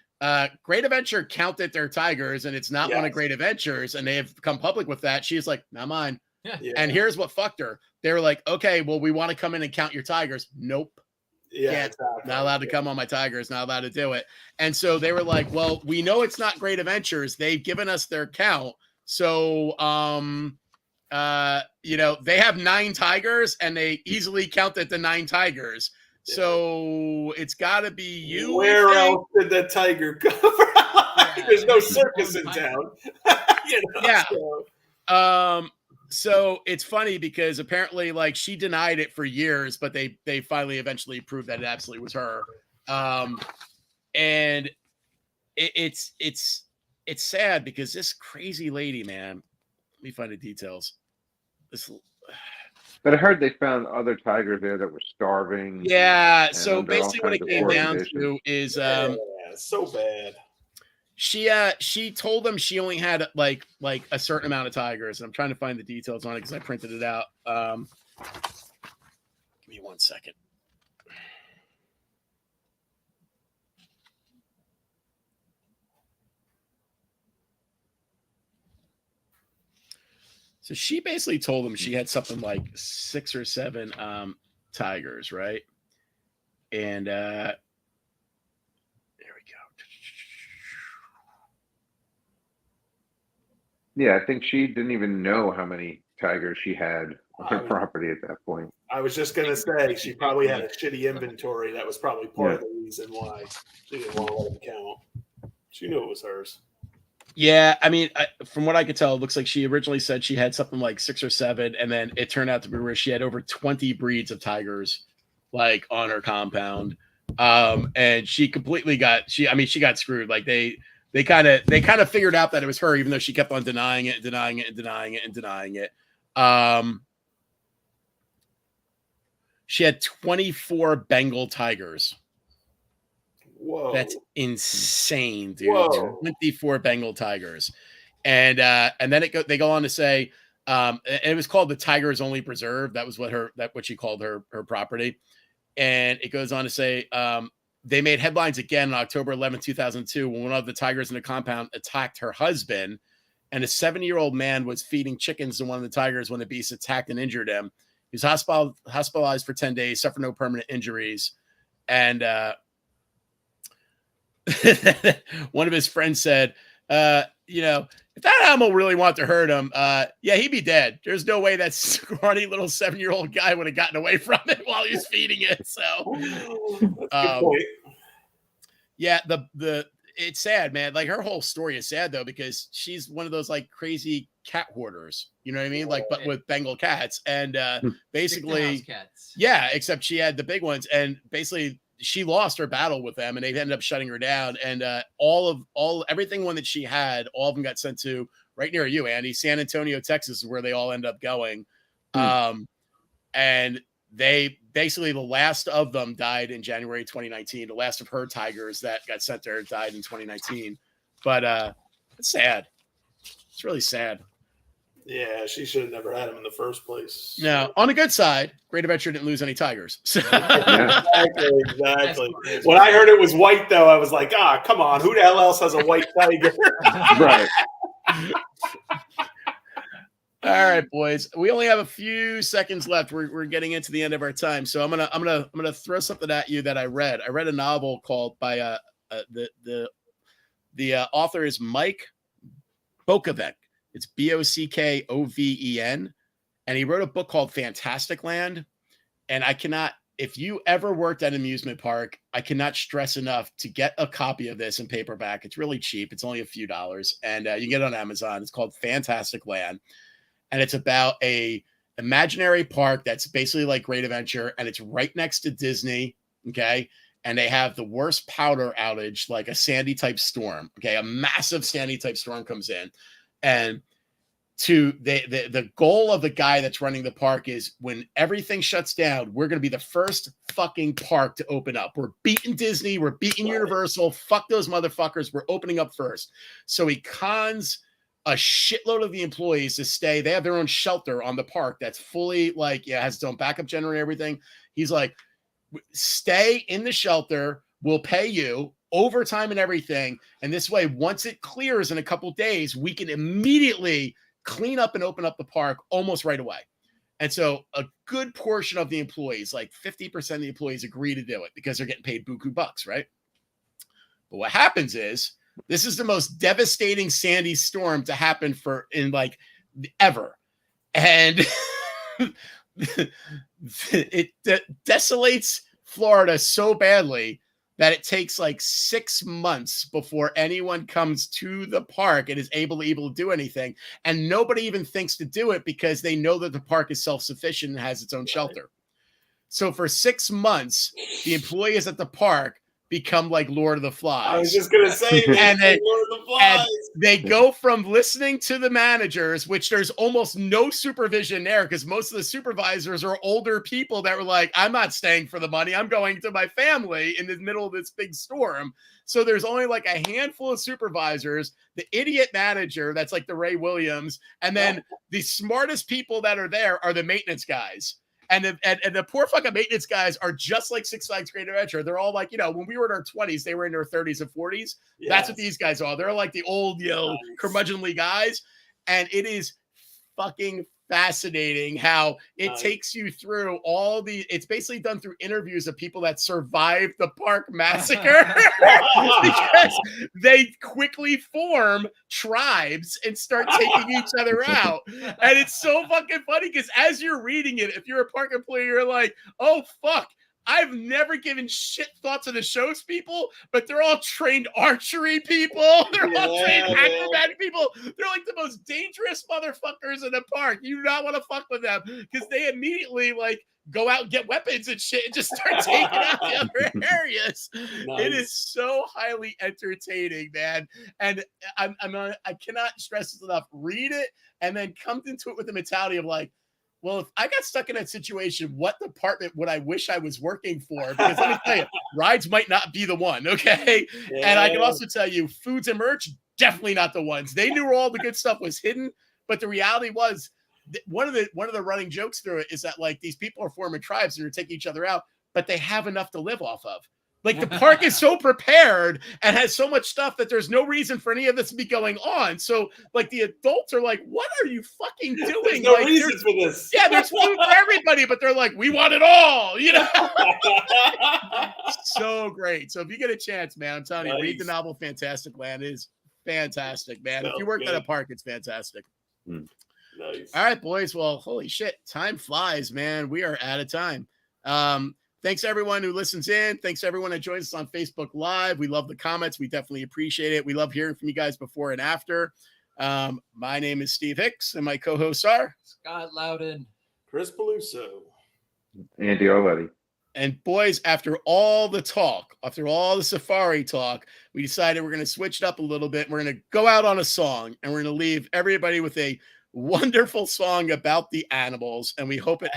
Great Adventure counted their tigers, and it's not one of Great Adventures, and they have come public with that, she's like, not mine. Yeah. And here's what fucked her. They were like, okay, well, we want to come in and count your tigers. Nope. Yeah, exactly. Not allowed to come on my tigers, not allowed to do it. And so they were like, well, we know it's not Great Adventures. They've given us their count. So, they have 9 tigers, and they easily counted the 9 tigers. Yeah. So it's got to be you. Where else did the tiger go? There's no circus in town. Yeah. So it's funny because apparently, like, she denied it for years, but they finally eventually proved that it absolutely was her. And it's sad because this crazy lady, man. Let me find the details. But I heard they found other tigers there that were starving. Yeah. So basically, what it came down to is, so bad. She told them she only had like a certain amount of tigers. And I'm trying to find the details on it because I printed it out. Give me 1 second. So she basically told them she had something like 6 or 7 tigers, right? And there we go. Yeah, I think she didn't even know how many tigers she had on her property at that point. I was just going to say she probably had a shitty inventory. That was probably part of the reason why she didn't want to let them count. She knew it was hers. Yeah, I mean, from what I could tell, it looks like she originally said she had something like 6 or 7, and then it turned out to be where she had over 20 breeds of tigers, like, on her compound. And she completely got screwed. Like they kind of figured out that it was her, even though she kept on denying it. She had 24 Bengal tigers. Whoa. That's insane, dude. Whoa. 24 Bengal tigers. And then they go on to say, and it was called the Tiger's Only Preserve. That was what she called her property. And it goes on to say, they made headlines again on October 11, 2002, when one of the tigers in the compound attacked her husband, and a 70-year-old man was feeding chickens to one of the tigers when the beast attacked and injured him. He was hospitalized for 10 days, suffered no permanent injuries. And one of his friends said, if that animal really wanted to hurt him, he'd be dead. There's no way that scrawny little 7-year-old guy would have gotten away from it while he was feeding it. So, it's sad, man. Like, her whole story is sad though, because she's one of those like crazy cat hoarders, you know what I mean? Like, but with Bengal cats, and basically, cats. Yeah, except she had the big ones, and basically she lost her battle with them, and they ended up shutting her down. And everything one that she had, all of them got sent to right near you, Andy. San Antonio, Texas is where they all end up going. And they basically, the last of them died in January 2019. The last of her tigers that got sent there died in 2019. But it's sad. It's really sad. Yeah, she should have never had him in the first place. Now, on the good side, Great Adventure didn't lose any tigers. So. Exactly. When I heard it was white, though, I was like, come on. Who the hell else has a white tiger? Right. All right, boys. We only have a few seconds left. We're getting into the end of our time, so I'm gonna throw something at you that I read. I read a novel called by the author is Mike Bokoven. It's Bockoven, and he wrote a book called Fantastic Land. And if you ever worked at an amusement park, I cannot stress enough to get a copy of this in paperback. It's really cheap. It's only a few dollars, and you can get it on Amazon. It's called Fantastic Land, and it's about a imaginary park that's basically like Great Adventure, and it's right next to Disney. okay? And they have the worst powder outage, like a Sandy type storm, okay? A massive Sandy type storm comes in, and the goal of the guy that's running the park is when everything shuts down, we're going to be the first fucking park to open up. We're beating Disney. We're beating Universal. Fuck those motherfuckers. We're opening up first. So he cons a shitload of the employees to stay. They have their own shelter on the park that's fully has its own backup generator, everything. He's like, stay in the shelter. We'll pay you overtime and everything. And this way, once it clears in a couple days, we can immediately clean up and open up the park almost right away. And so a good portion of the employees, like 50% of the employees, agree to do it because they're getting paid buku bucks, right? But what happens is this is the most devastating Sandy storm to happen ever. And it desolates Florida so badly that it takes like 6 months before anyone comes to the park and is able to do anything. And nobody even thinks to do it because they know that the park is self-sufficient and has its own shelter. So for 6 months, the employees at the park become like Lord of the Flies. I was just going to say, and Lord of the Flies. They go from listening to the managers, which there's almost no supervision there because most of the supervisors are older people that were like, I'm not staying for the money. I'm going to my family in the middle of this big storm. So there's only like a handful of supervisors, the idiot manager, that's like the Ray Williams. And then the smartest people that are there are the maintenance guys. And the poor fucking maintenance guys are just like Six Flags Great Adventure. They're all like, when we were in our 20s, they were in their 30s and 40s. Yes. That's what these guys are. They're like the old, curmudgeonly guys. And it is fucking fascinating how it takes you through it's basically done through interviews of people that survived the park massacre because they quickly form tribes and start taking each other out. And it's so fucking funny because as you're reading it, if you're a park employee, you're like, oh, fuck. I've never given shit thought to the show's people, but they're all trained archery people. They're all trained acrobatic people. They're like the most dangerous motherfuckers in the park. You do not want to fuck with them because they immediately go out and get weapons and shit and just start taking out the other areas. Nice. It is so highly entertaining, man. And I cannot stress this enough. Read it and then come into it with the mentality of like, well, if I got stuck in that situation, what department would I wish I was working for? Because let me tell you, rides might not be the one, okay? Yeah. And I can also tell you, foods and merch, definitely not the ones. They knew where all the good stuff was hidden, but the reality was, one of the running jokes through it is that these people are forming tribes and are taking each other out, but they have enough to live off of. The park is so prepared and has so much stuff that there's no reason for any of this to be going on. So, the adults are like, what are you fucking doing? There's no reason for this. Yeah, there's food for everybody, but they're like, we want it all, So great. So if you get a chance, man, I'm telling you, read the novel Fantastic Land. It is fantastic, man. If you work at a park, it's fantastic. Nice. All right, boys. Well, holy shit. Time flies, man. We are out of time. Thanks everyone who listens in. Thanks everyone that joins us on Facebook Live. We love the comments. We definitely appreciate it. We love hearing from you guys before and after. My name is Steve Hicks, and my co-hosts are Scott Loudon, Chris Peluso, Andy Auletti. And boys, after all the talk, after all the safari talk, we decided we're going to switch it up a little bit. We're going to go out on a song, and we're going to leave everybody with a wonderful song about the animals. And we hope it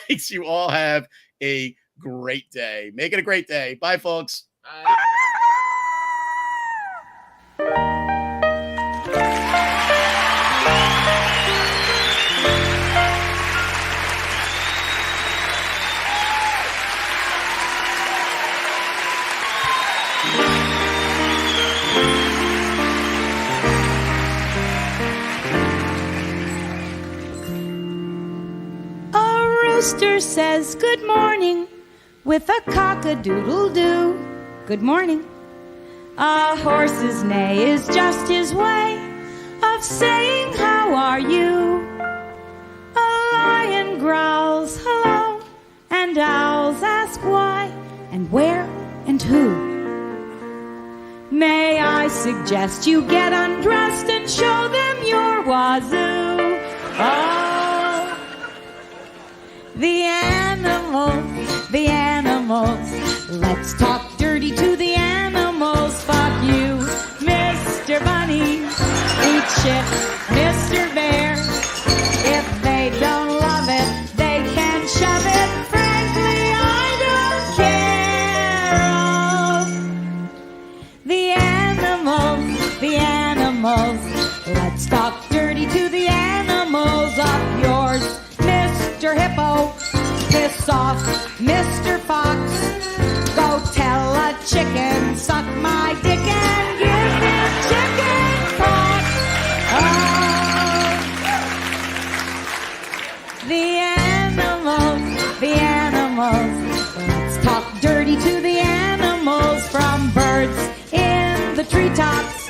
makes you all have a great day. Make it a great day. Bye, folks. Bye. A rooster says good morning with a cock-a-doodle-doo. Good morning. A horse's neigh is just his way of saying, how are you? A lion growls, hello, and owls ask why, and where, and who. May I suggest you get undressed and show them your wazoo? Oh, the animals Let's talk dirty to the animals. Fuck you, Mr. Bunny. Eat shit, Mr. Bear. If they don't love it, they can shove it. Frankly, I don't care. The animals, the animals. Let's talk dirty to the animals of yours. Mr. Hippo, piss off, Mr. Fox. Go tell a chicken, suck my dick and give him chicken pox. Oh, the animals, the animals. Let's talk dirty to the animals, from birds in the treetops